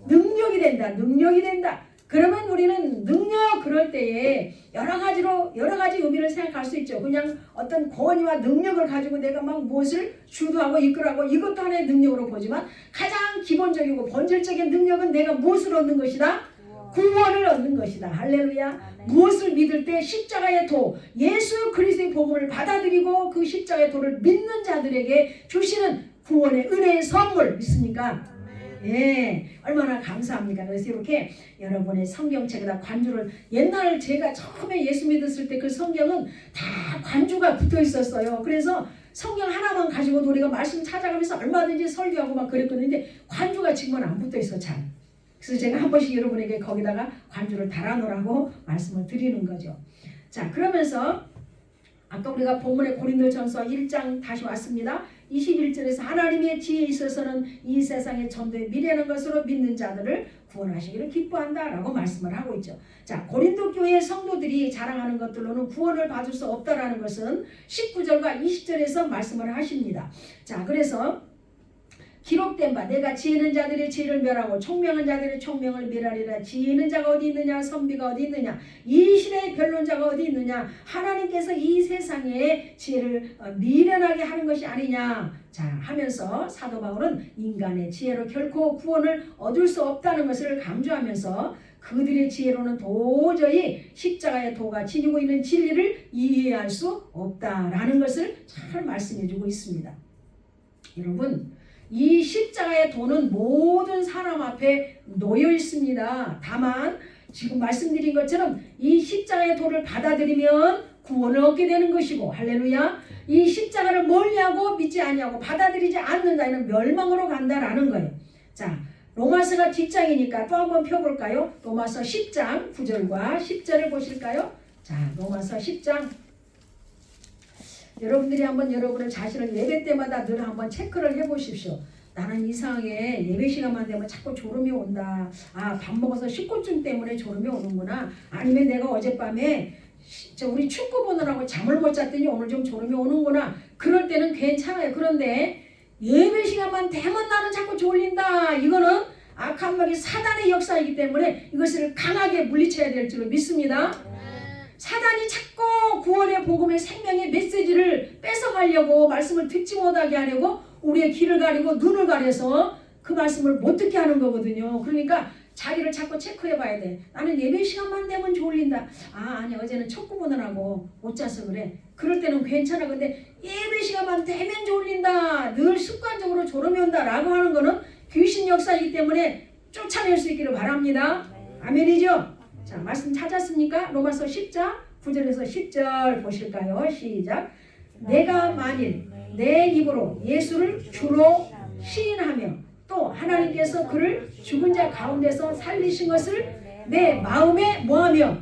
능력이 된다. 능력이 된다. 그러면 우리는 능력 그럴 때에 여러 가지 의미를 생각할 수 있죠. 그냥 어떤 권위와 능력을 가지고 내가 막 무엇을 주도하고 이끌어하고 이것도 하나의 능력으로 보지만 가장 기본적이고 본질적인 능력은 내가 무엇을 얻는 것이다? 구원을 얻는 것이다. 할렐루야. 무엇을 믿을 때 십자가의 도 예수 그리스도의 복음을 받아들이고 그 십자가의 도를 믿는 자들에게 주시는 구원의 은혜의 선물 믿습니까? 예, 얼마나 감사합니까? 그래서 이렇게 여러분의 성경책에다 관주를 옛날 제가 처음에 예수 믿었을 때 그 성경은 다 관주가 붙어 있었어요. 그래서 성경 하나만 가지고도 우리가 말씀 찾아가면서 얼마든지 설교하고 막 그랬거든요. 근데 관주가 지금은 안 붙어 있어 잘. 그래서 제가 한 번씩 여러분에게 거기다가 관주를 달아놓으라고 말씀을 드리는 거죠. 자, 그러면서 아까 우리가 본문의 고린도전서 1장 다시 왔습니다. 21절에서 하나님의 지혜에 있어서는 이 세상의 전도에 미련한 것으로 믿는 자들을 구원하시기를 기뻐한다라고 말씀을 하고 있죠. 자, 고린도 교회 성도들이 자랑하는 것들로는 구원을 받을 수 없다라는 것은 19절과 20절에서 말씀을 하십니다. 자, 그래서 기록된 바 내가 지혜 있는 자들의 지혜를 멸하고 총명한 자들의 총명을 멸하리라. 지혜 있는 자가 어디 있느냐 선비가 어디 있느냐 이 시대의 변론자가 어디 있느냐 하나님께서 이 세상의 지혜를 미련하게 하는 것이 아니냐 자 하면서 사도 바울은 인간의 지혜로 결코 구원을 얻을 수 없다는 것을 강조하면서 그들의 지혜로는 도저히 십자가의 도가 지니고 있는 진리를 이해할 수 없다라는 것을 잘 말씀해 주고 있습니다. 여러분 이 십자가의 도는 모든 사람 앞에 놓여 있습니다. 다만 지금 말씀드린 것처럼 이 십자가의 도를 받아들이면 구원을 얻게 되는 것이고 할렐루야 이 십자가를 멀리하고 믿지 아니하고 받아들이지 않는 자는 멸망으로 간다라는 거예요. 자 로마서가 뒷장이니까 또 한번 펴볼까요? 로마서 10장 9절과 10절을 보실까요? 자 로마서 10장 여러분들이 한번 여러분의 자신을 예배 때마다 늘 한번 체크를 해보십시오. 나는 이상하게 예배 시간만 되면 자꾸 졸음이 온다. 아, 밥 먹어서 식곤증 때문에 졸음이 오는구나. 아니면 내가 어젯밤에 우리 축구 보느라고 잠을 못 잤더니 오늘 좀 졸음이 오는구나. 그럴 때는 괜찮아요. 그런데 예배 시간만 되면 나는 자꾸 졸린다. 이거는 악한 마귀 사단의 역사이기 때문에 이것을 강하게 물리쳐야 될 줄로 믿습니다. 사단이 자꾸 구원의 복음의 생명의 메시지를 뺏어가려고 말씀을 듣지 못하게 하려고 우리의 귀를 가리고 눈을 가려서 그 말씀을 못 듣게 하는 거거든요. 그러니까 자기를 자꾸 체크해 봐야 돼. 나는 예배 시간만 되면 졸린다. 아니 어제는 척구 보느라고 못 자서 그래. 그럴 때는 괜찮아. 근데 예배 시간만 되면 졸린다. 늘 습관적으로 졸음이 온다 라고 하는 거는 귀신 역사이기 때문에 쫓아낼 수 있기를 바랍니다. 아멘이죠? 자, 말씀 찾았습니까? 로마서 10장 9절에서 10절 보실까요? 시작. 내가 만일 내 입으로 예수를 주로 시인하며 또 하나님께서 그를 죽은 자 가운데서 살리신 것을 내 마음에 뭐하며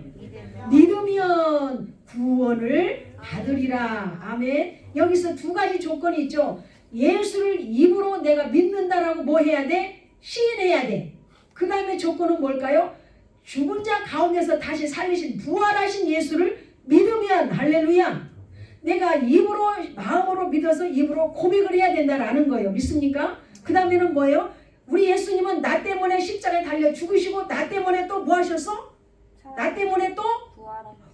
믿으면 구원을 받으리라. 아멘. 여기서 두 가지 조건이 있죠. 예수를 입으로 내가 믿는다라고 뭐 해야 돼? 시인해야 돼. 그 다음에 조건은 뭘까요? 죽은 자 가운데서 다시 살리신 부활하신 예수를 믿으면 할렐루야 내가 입으로 마음으로 믿어서 입으로 고백을 해야 된다라는 거예요. 믿습니까? 그 다음에는 뭐예요? 우리 예수님은 나 때문에 십자가에 달려 죽으시고 나 때문에 또 뭐 하셨어? 나 때문에 또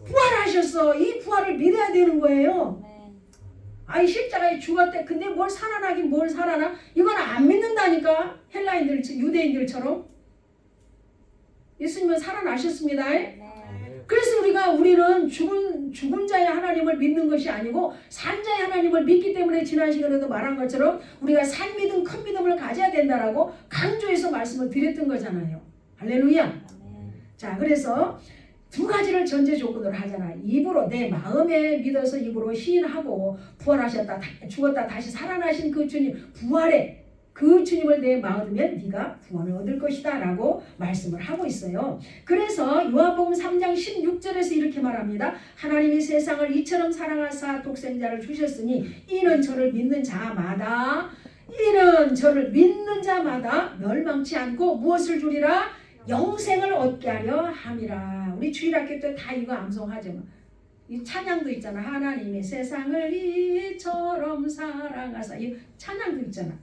부활하셨어. 이 부활을 믿어야 되는 거예요. 아멘. 아이 십자가에 죽었대. 근데 뭘 살아나긴 뭘 살아나? 이건 안 믿는다니까. 헬라인들, 유대인들처럼. 예수님은 살아나셨습니다. 네. 그래서 우리는 죽은 자의 하나님을 믿는 것이 아니고 산 자의 하나님을 믿기 때문에 지난 시간에도 말한 것처럼 우리가 산 믿음, 큰 믿음을 가져야 된다라고 강조해서 말씀을 드렸던 거잖아요. 할렐루야. 아멘. 자, 그래서 두 가지를 전제 조건으로 하잖아. 입으로 내 마음에 믿어서 입으로 시인하고 부활하셨다, 죽었다 다시 살아나신 그 주님, 부활의 그 주님을 내 마음에 네가 구원을 얻을 것이다 라고 말씀을 하고 있어요. 그래서 요한복음 3장 16절에서 이렇게 말합니다. 하나님이 세상을 이처럼 사랑하사 독생자를 주셨으니 이는 저를 믿는 자마다 멸망치 않고 무엇을 주리라? 영생을 얻게 하려 함이라. 우리 주일학교 때 다 이거 암송하죠. 이 찬양도 있잖아. 하나님이 세상을 이처럼 사랑하사. 이 찬양도 있잖아.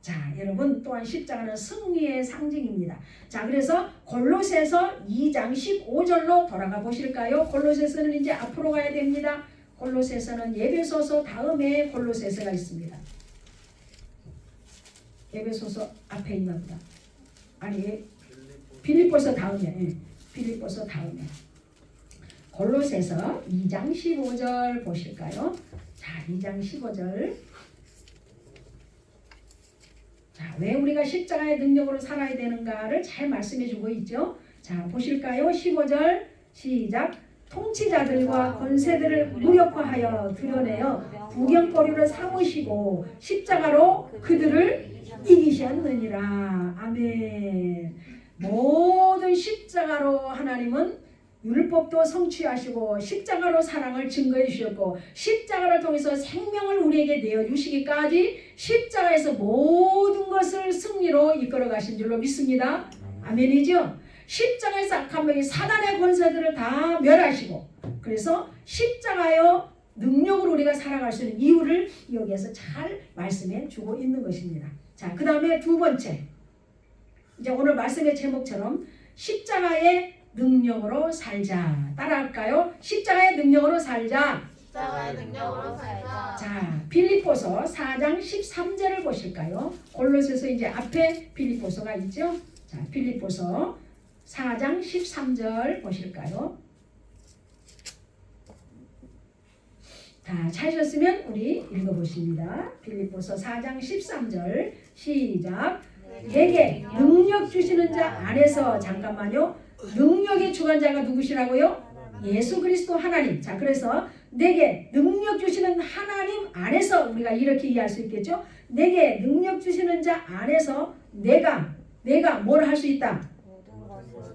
자, 여러분 또한 십자가는 승리의 상징입니다. 자, 그래서 골로새서 2장 15절로 돌아가 보실까요? 골로새서는 이제 앞으로 가야 됩니다. 골로새서는 에베소서 다음에 골로새서가 있습니다. 에베소서 앞에 있나 보다. 아니, 빌립보서 다음에. 빌립보서 다음에. 골로새서 2장 15절 보실까요? 자, 2장 15절. 자, 왜 우리가 십자가의 능력으로 살아야 되는가를 잘 말씀해 주고 있죠. 자, 보실까요? 15절 시작. 통치자들과 권세들을 무력화하여 드러내어 구경거리를 삼으시고 십자가로 그들을 이기셨느니라. 아멘. 모든 십자가로 하나님은 율법도 성취하시고 십자가로 사랑을 증거해 주셨고 십자가를 통해서 생명을 우리에게 내어주시기까지 십자가에서 모든 것을 승리로 이끌어 가신 줄로 믿습니다. 아멘이죠? 십자가에서 악한 사단의 권세들을 다 멸하시고 그래서 십자가의 능력으로 우리가 살아갈 수 있는 이유를 여기에서 잘 말씀해 주고 있는 것입니다. 자, 그 다음에 두 번째, 이제 오늘 말씀의 제목처럼 십자가의 능력으로 살자. 따라할까요? 십자가의 능력으로 살자. 십자가의 능력으로 살자. 자, 빌립보서 4장 13절을 보실까요? 골로새서 이제 앞에 빌립보서가 있죠. 자, 빌립보서 4장 13절 보실까요? 자, 찾으셨으면 우리 읽어보십니다. 빌립보서 4장 13절 시작. 내게 능력 주시는 자 안에서, 잠깐만요. 능력의 주관자가 누구시라고요? 예수 그리스도 하나님. 자, 그래서 내게 능력 주시는 하나님 안에서 우리가 이렇게 이해할 수 있겠죠? 내게 능력 주시는 자 안에서 내가 뭘 할 수 있다?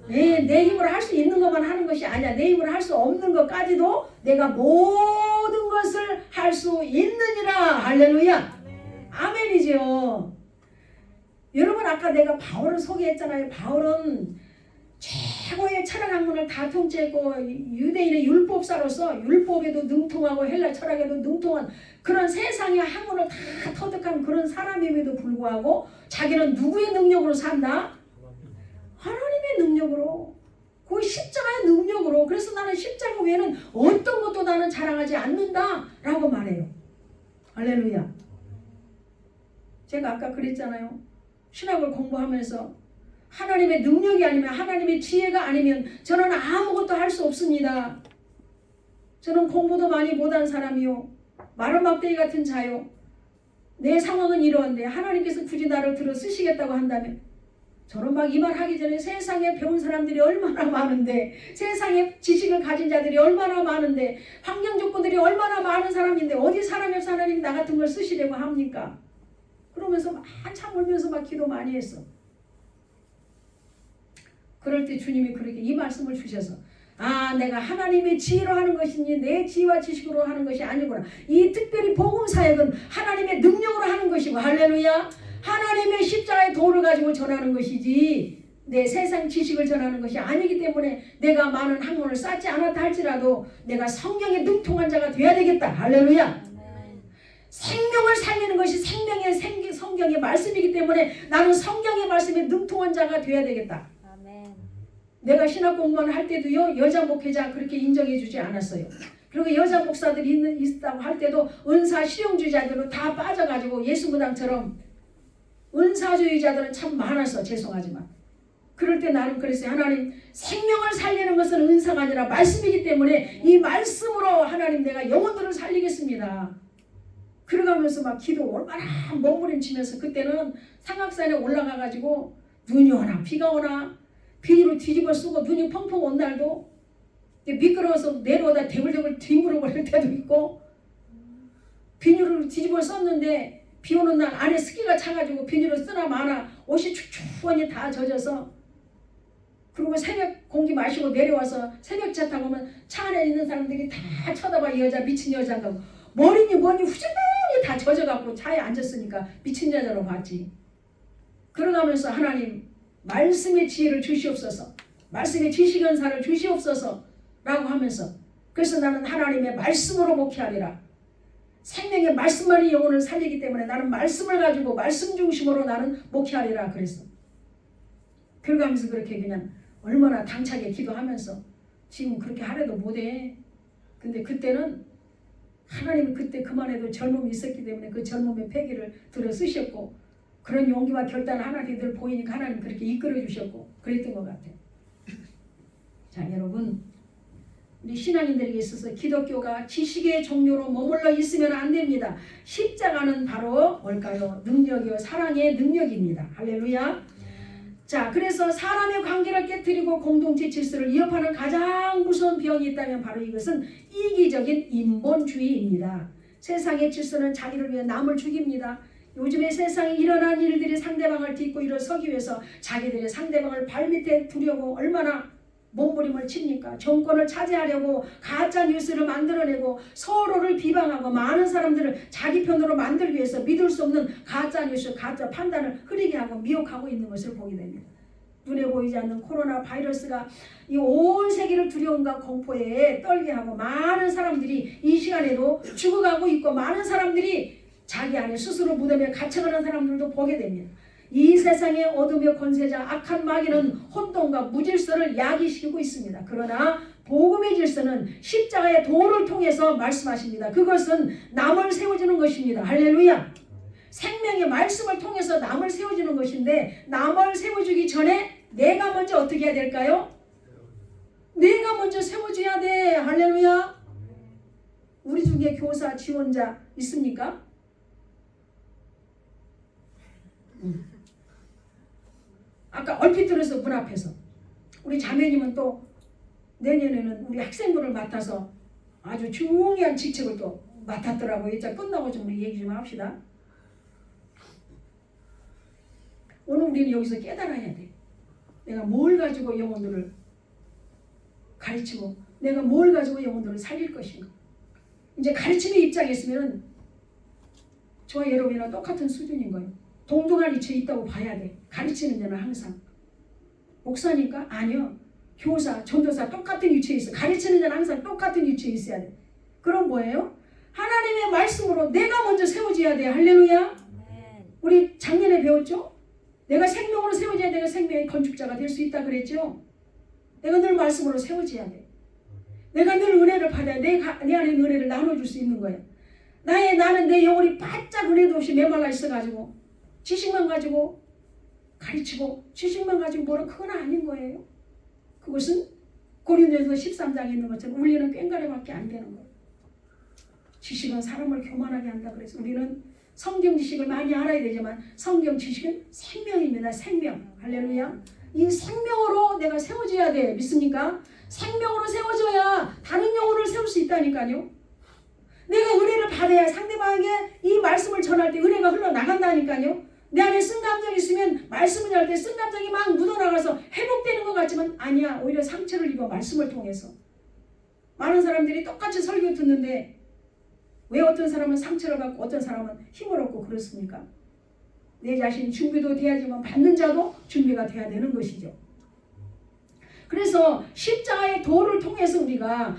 내 힘으로 할 수 있는 것만 하는 것이 아니야. 내 힘으로 할 수 없는 것까지도 내가 모든 것을 할 수 있느니라. 할렐루야. 아멘이죠. 여러분, 아까 내가 바울을 소개했잖아요. 바울은 최고의 철학 학문을 다 통째했고 유대인의 율법사로서 율법에도 능통하고 헬라 철학에도 능통한 그런 세상의 학문을 다 터득한 그런 사람임에도 불구하고 자기는 누구의 능력으로 산다? 하나님의 능력으로, 그 십자가의 능력으로. 그래서 나는 십자가 외에는 어떤 것도 나는 자랑하지 않는다 라고 말해요. 할렐루야. 제가 아까 그랬잖아요. 신학을 공부하면서 하나님의 능력이 아니면, 하나님의 지혜가 아니면 저는 아무것도 할 수 없습니다. 저는 공부도 많이 못한 사람이요, 마루막대기 같은 자요. 내 상황은 이러한데 하나님께서 굳이 나를 들어 쓰시겠다고 한다면, 저는 막 이 말 하기 전에 세상에 배운 사람들이 얼마나 많은데, 세상에 지식을 가진 자들이 얼마나 많은데, 환경 조건들이 얼마나 많은 사람인데 어디 사람이 없어 하나님 나 같은 걸 쓰시려고 합니까? 그러면서 한참 울면서 막 기도 많이 했어. 그럴 때 주님이 그렇게 이 말씀을 주셔서, 아, 내가 하나님의 지혜로 하는 것이니 내 지혜와 지식으로 하는 것이 아니구나. 이 특별히 복음 사역은 하나님의 능력으로 하는 것이고, 할렐루야. 하나님의 십자가의 도를 가지고 전하는 것이지 내 세상 지식을 전하는 것이 아니기 때문에 내가 많은 학문을 쌓지 않았다 할지라도 내가 성경에 능통한 자가 돼야 되겠다. 할렐루야. 생명을 살리는 것이 성경의 말씀이기 때문에 나는 성경의 말씀에 능통한 자가 돼야 되겠다. 내가 신학 공부를 할 때도요 여자 목회자 그렇게 인정해 주지 않았어요. 그리고 여자 목사들이 있다고 할 때도 은사 실용주의자들로 다 빠져가지고 예수무당처럼 은사주의자들은 참 많았어. 죄송하지만 그럴 때 나는 그랬어요. 하나님 생명을 살리는 것은 은사가 아니라 말씀이기 때문에 이 말씀으로 하나님 내가 영혼들을 살리겠습니다. 그러가면서 막 기도 얼마나 몸부림치면서 그때는 삼각산에 올라가가지고 눈이 오나 비가 오나 비닐로 뒤집어 쓰고 눈이 펑펑 온 날도 미끄러워서 내려오다 대굴대굴 뒹굴어 버릴 때도 있고 비닐을 뒤집어 썼는데 비 오는 날 안에 습기가 차가지고 비닐을 쓰나 마나 옷이 축축하니 다 젖어서 그리고 새벽 공기 마시고 내려와서 새벽차 타고 오면 차 안에 있는 사람들이 다 쳐다봐. 이 여자 미친 여자인가 머리니 뭐니 후줄머리 다 젖어갖고 차에 앉았으니까 미친 여자로 봤지. 그러가면서 하나님 말씀의 지혜를 주시옵소서, 말씀의 지식은사를 주시옵소서 라고 하면서 그래서 나는 하나님의 말씀으로 목회하리라. 생명의 말씀만이 영혼을 살리기 때문에 나는 말씀을 가지고 말씀 중심으로 나는 목회하리라 그랬어. 그러가면서 그렇게 그냥 얼마나 당차게 기도하면서 지금 그렇게 하려도 못해. 근데 그때는 하나님이 그때 그만해도 젊음이 있었기 때문에 그 젊음의 패기를 들어 쓰셨고 그런 용기와 결단을 하나님들 보이니까 하나님 그렇게 이끌어 주셨고 그랬던 것 같아요. 자 여러분, 우리 신앙인들에게 있어서 기독교가 지식의 종류로 머물러 있으면 안 됩니다. 십자가는 바로 뭘까요? 능력이요, 사랑의 능력입니다. 할렐루야. 자, 그래서 사람의 관계를 깨뜨리고 공동체 질서를 위협하는 가장 무서운 병이 있다면 바로 이것은 이기적인 인본주의입니다. 세상의 질서는 자기를 위해 남을 죽입니다. 요즘에 세상에 일어난 일들이 상대방을 딛고 일어서기 위해서 자기들의 상대방을 발밑에 두려고 얼마나 몸부림을 칩니까? 정권을 차지하려고 가짜 뉴스를 만들어내고 서로를 비방하고 많은 사람들을 자기 편으로 만들기 위해서 믿을 수 없는 가짜 뉴스, 가짜 판단을 흐리게 하고 미혹하고 있는 것을 보게 됩니다. 눈에 보이지 않는 코로나 바이러스가 이 온 세계를 두려움과 공포에 떨게 하고 많은 사람들이 이 시간에도 죽어가고 있고 많은 사람들이 자기 안에 스스로 무덤에 갇혀가는 사람들도 보게 됩니다. 이 세상의 어둠의 권세자 악한 마귀는 혼돈과 무질서를 야기시키고 있습니다. 그러나 복음의 질서는 십자가의 도를 통해서 말씀하십니다. 그것은 남을 세워주는 것입니다. 할렐루야. 생명의 말씀을 통해서 남을 세워주는 것인데 남을 세워주기 전에 내가 먼저 어떻게 해야 될까요? 내가 먼저 세워줘야 돼. 할렐루야. 우리 중에 교사 지원자 있습니까? 아까 얼핏 들어서 문 앞에서 우리 자매님은 또 내년에는 우리 학생부를 맡아서 아주 중요한 직책을 또 맡았더라고요. 이제 끝나고 좀 우리 얘기 좀 합시다. 오늘 우리는 여기서 깨달아야 돼. 내가 뭘 가지고 영혼들을 가르치고 내가 뭘 가지고 영혼들을 살릴 것인가. 이제 가르침의 입장에 있으면 저와 여러분이랑 똑같은 수준인 거예요. 동등한 위치에 있다고 봐야 돼. 가르치는 데는 항상. 목사니까? 아니요. 교사, 전도사 똑같은 위치에 있어. 가르치는 데는 항상 똑같은 위치에 있어야 돼. 그럼 뭐예요? 하나님의 말씀으로 내가 먼저 세워져야 돼. 할렐루야. 우리 작년에 배웠죠? 내가 생명으로 세워져야 내가 생명의 건축자가 될 수 있다 그랬죠? 내가 늘 말씀으로 세워져야 돼. 내가 늘 은혜를 받아야 내 안에 은혜를 나눠줄 수 있는 거예요. 나는 내 영혼이 바짝 은혜도 없이 메말라 있어가지고 지식만 가지고 가르치고 지식만 가지고 뭐라 그건 아닌 거예요. 그것은 고린도전서 13장에 있는 것처럼 울리는 꽹과리밖에 안 되는 거예요. 지식은 사람을 교만하게 한다 그래서 우리는 성경 지식을 많이 알아야 되지만 성경 지식은 생명입니다. 생명. 할렐루야. 이 생명으로 내가 세워져야 돼. 믿습니까? 생명으로 세워져야 다른 영혼을 세울 수 있다니까요. 내가 은혜를 받아야 상대방에게 이 말씀을 전할 때 은혜가 흘러나간다니까요. 내 안에 쓴 감정이 있으면 말씀을 할 때 쓴 감정이 막 묻어나가서 회복되는 것 같지만 아니야. 오히려 상처를 입어 말씀을 통해서. 많은 사람들이 똑같이 설교 듣는데 왜 어떤 사람은 상처를 받고 어떤 사람은 힘을 얻고 그렇습니까? 내 자신이 준비도 돼야지만 받는 자도 준비가 돼야 되는 것이죠. 그래서 십자가의 도를 통해서 우리가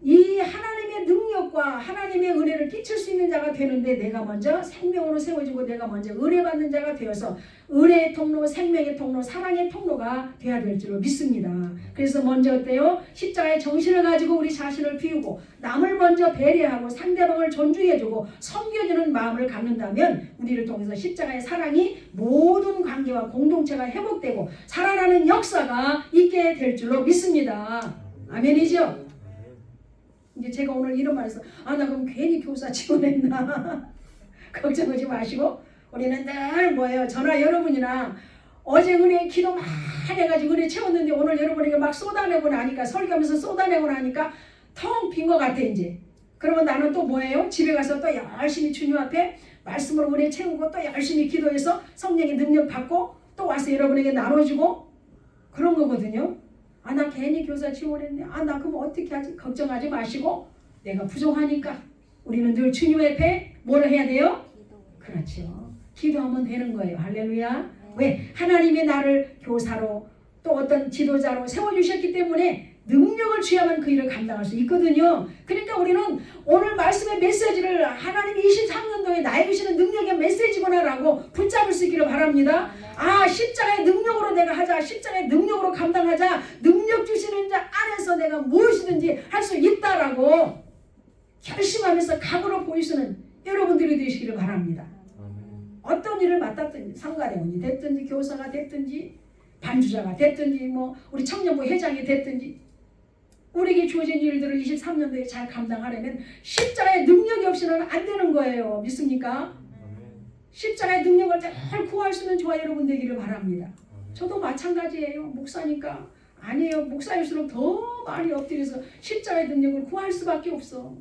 이 하나님의 능력과 하나님의 은혜를 끼칠 수 있는 자가 되는데 내가 먼저 생명으로 세워지고 내가 먼저 은혜 받는 자가 되어서 은혜의 통로, 생명의 통로, 사랑의 통로가 되어야 될 줄로 믿습니다. 그래서 먼저 어때요? 십자가의 정신을 가지고 우리 자신을 비우고 남을 먼저 배려하고 상대방을 존중해주고 섬겨주는 마음을 갖는다면 우리를 통해서 십자가의 사랑이 모든 관계와 공동체가 회복되고 살아나는 역사가 있게 될 줄로 믿습니다. 아멘이죠? 이제 제가 오늘 이런 말해서 나 그럼 괜히 교사 지원했나 걱정하지 마시고 우리는 늘 뭐예요? 저나 여러분이나 어제 은혜 기도 많이 해가지고 은혜 채웠는데 오늘 여러분에게 막 쏟아내고 나니까 설교하면서 쏟아내고 나니까 텅 빈 것 같아 이제. 그러면 나는 또 뭐예요? 집에 가서 또 열심히 주님 앞에 말씀으로 은혜 채우고 또 열심히 기도해서 성령의 능력 받고 또 와서 여러분에게 나눠주고 그런 거거든요. 나 괜히 교사 지원했네. 나 그럼 어떻게 하지? 걱정하지 마시고 내가 부족하니까 우리는 늘 주님 앞에 뭘 해야 돼요? 그렇죠. 기도하면 되는 거예요. 할렐루야. 왜? 하나님이 나를 교사로 또 어떤 지도자로 세워주셨기 때문에 능력을 취하면 그 일을 감당할 수 있거든요. 그러니까 우리는 오늘 말씀의 메시지를 하나님이 23년도에 나에게 주시는 능력의 메시지구나라고 붙잡을 수 있기를 바랍니다. 십자가의 능력으로 내가 하자. 십자가의 능력으로 감당하자. 능력 주시는 자 안에서 내가 무엇이든지 할 수 있다라고 결심하면서 각오로 보이시는 여러분들이 되시기를 바랍니다. 어떤 일을 맡았든지 상가대원이 됐든지 교사가 됐든지 반주자가 됐든지 뭐 우리 청년부 회장이 됐든지 우리에게 주어진 일들을 23년도에 잘 감당하려면 십자가의 능력이 없이는 안 되는 거예요. 믿습니까? 십자가의 능력을 잘 구할 수 있는 저와 여러분 되기를 바랍니다. 저도 마찬가지예요. 목사니까. 아니에요. 목사일수록 더 많이 엎드려서 십자가의 능력을 구할 수밖에 없어.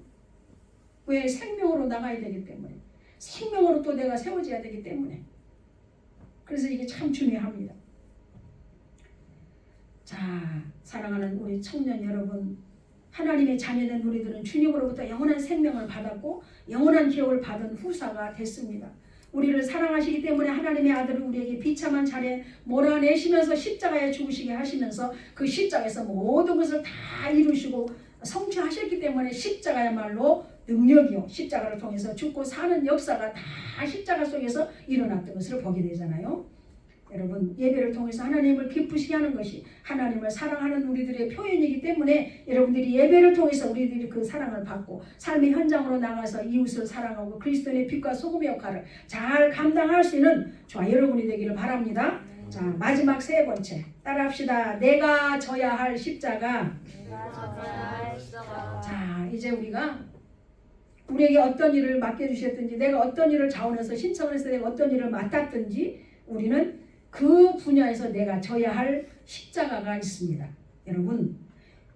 왜? 생명으로 나가야 되기 때문에. 생명으로 또 내가 세워져야 되기 때문에. 그래서 이게 참 중요합니다. 자, 사랑하는 우리 청년 여러분, 하나님의 자녀된 우리들은 주님으로부터 영원한 생명을 받았고 영원한 기업을 받은 후사가 됐습니다. 우리를 사랑하시기 때문에 하나님의 아들을 우리에게 비참한 자리에 몰아내시면서 십자가에 죽으시게 하시면서 그 십자가에서 모든 것을 다 이루시고 성취하셨기 때문에 십자가야말로 능력이요. 십자가를 통해서 죽고 사는 역사가 다 십자가 속에서 일어났던 것을 보게 되잖아요. 여러분, 예배를 통해서 하나님을 기쁘시게 하는 것이 하나님을 사랑하는 우리들의 표현이기 때문에 여러분들이 예배를 통해서 우리들이 그 사랑을 받고 삶의 현장으로 나가서 이웃을 사랑하고 그리스도의 빛과 소금의 역할을 잘 감당할 수 있는 저와 여러분이 되기를 바랍니다. 자, 마지막 세 번째 따라합시다. 내가 져야 할 십자가. 자, 이제 우리에게 어떤 일을 맡겨주셨든지 내가 어떤 일을 자원해서 신청을 해서 내가 어떤 일을 맡았든지 우리는 그 분야에서 내가 져야 할 십자가가 있습니다. 여러분,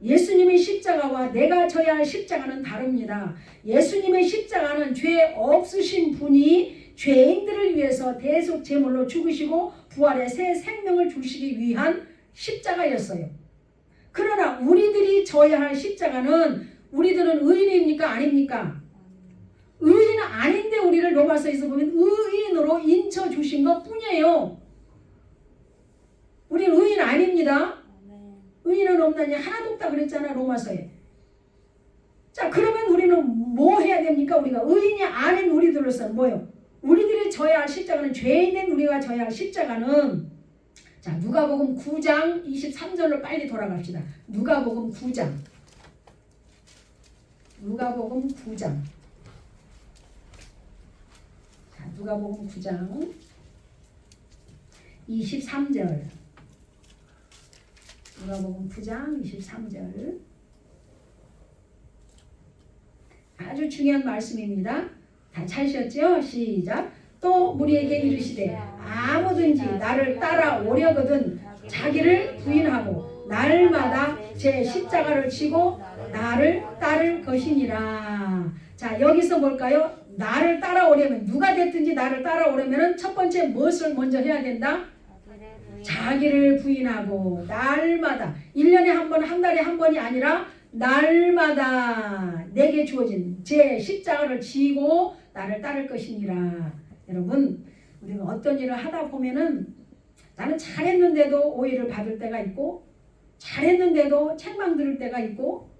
예수님의 십자가와 내가 져야 할 십자가는 다릅니다. 예수님의 십자가는 죄 없으신 분이 죄인들을 위해서 대속 제물로 죽으시고 부활의 새 생명을 주시기 위한 십자가였어요. 그러나 우리들이 져야 할 십자가는 우리들은 의인입니까? 아닙니까? 의인은 아닌데 우리를 로마서에서 보면 의인으로 인쳐주신 것 뿐이에요. 우리는 의인 아닙니다. 의인은 없다니 하나도 없다 그랬잖아 로마서에. 자, 그러면 우리는 뭐 해야 됩니까? 우리가 의인이 아닌 우리들로서는 뭐요? 우리들이 져야 할 십자가는 죄인된 우리가 져야 할 십자가는 자, 누가복음 9장 23절로 빨리 돌아갑시다. 누가복음 9장. 누가복음 9장. 자, 누가복음 9장 23절. 누가복음 9장 23절. 아주 중요한 말씀입니다. 다 찾으셨죠? 시작. 또 우리에게 이르시되 아무든지 나를 따라오려거든 자기를 부인하고 날마다 제 십자가를 지고 나를 따를 것이니라. 자, 여기서 뭘까요? 나를 따라오려면 누가 됐든지 나를 따라오려면 첫 번째 무엇을 먼저 해야 된다? 자기를 부인하고 날마다 1년에 한 번, 한 달에 한 번이 아니라 날마다 내게 주어진 제 십자가를 지고 나를 따를 것이니라. 여러분, 우리가 어떤 일을 하다 보면은 나는 잘했는데도 오해를 받을 때가 있고 잘했는데도 책망 들을 때가 있고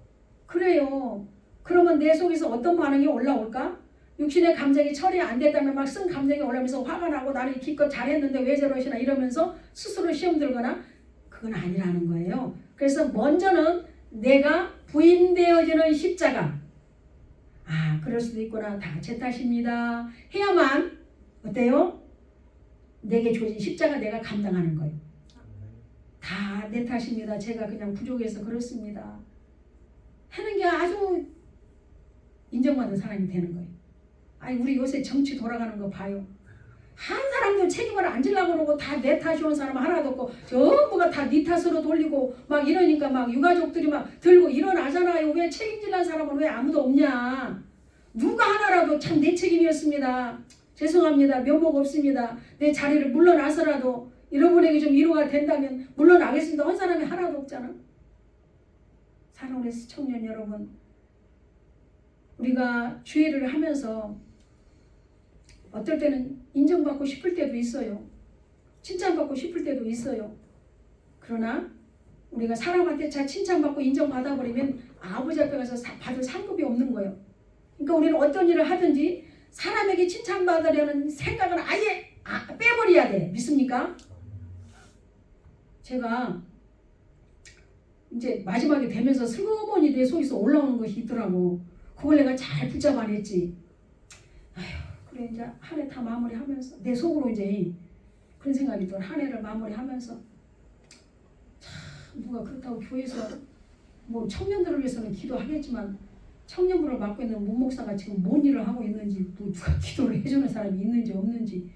그래요. 그러면 내 속에서 어떤 반응이 올라올까? 육신의 감정이 처리 안 됐다면 막 쓴 감정이 올라오면서 화가 나고 나는 기껏 잘했는데 왜 저러시나 이러면서 스스로 시험 들거나 그건 아니라는 거예요. 그래서 먼저는 내가 부인되어지는 십자가 그럴 수도 있구나. 다 제 탓입니다. 해야만 어때요? 내게 주어진 십자가 내가 감당하는 거예요. 다 내 탓입니다. 제가 그냥 부족해서 그렇습니다. 하는 게 아주 인정받는 사람이 되는 거예요. 아니 우리 요새 정치 돌아가는 거 봐요. 한 사람도 책임을 안 지려고 그러고 다 내 탓이 온 사람 하나도 없고 전부가 다 네 탓으로 돌리고 막 이러니까 막 유가족들이 막 들고 일어나잖아요. 왜 책임질라는 사람은 왜 아무도 없냐. 누가 하나라도 참 내 책임이었습니다. 죄송합니다. 면목 없습니다. 내 자리를 물러나서라도 여러분에게 좀 위로가 된다면 물러나겠습니다. 한 사람이 하나도 없잖아. 사랑하는 청년 여러분, 우리가 주의를 하면서 어떨 때는 인정받고 싶을 때도 있어요. 칭찬받고 싶을 때도 있어요. 그러나 우리가 사람한테 잘 칭찬받고 인정받아버리면 아버지 앞에 가서 받을 상급이 없는 거예요. 그러니까 우리는 어떤 일을 하든지 사람에게 칭찬받으려는 생각은 아예 빼버려야 돼. 믿습니까? 제가 이제 마지막에 되면서 슬그머니 내 속에서 올라오는 것이 있더라고. 그걸 내가 잘 붙잡아냈지. 아휴, 그래 이제 한 해 다 마무리하면서 내 속으로 이제 그런 생각이 들어. 한 해를 마무리하면서 참 누가 그렇다고 교회에서 뭐 청년들을 위해서는 기도하겠지만 청년부를 맡고 있는 문목사가 지금 뭔 일을 하고 있는지 또 누가 기도를 해주는 사람이 있는지 없는지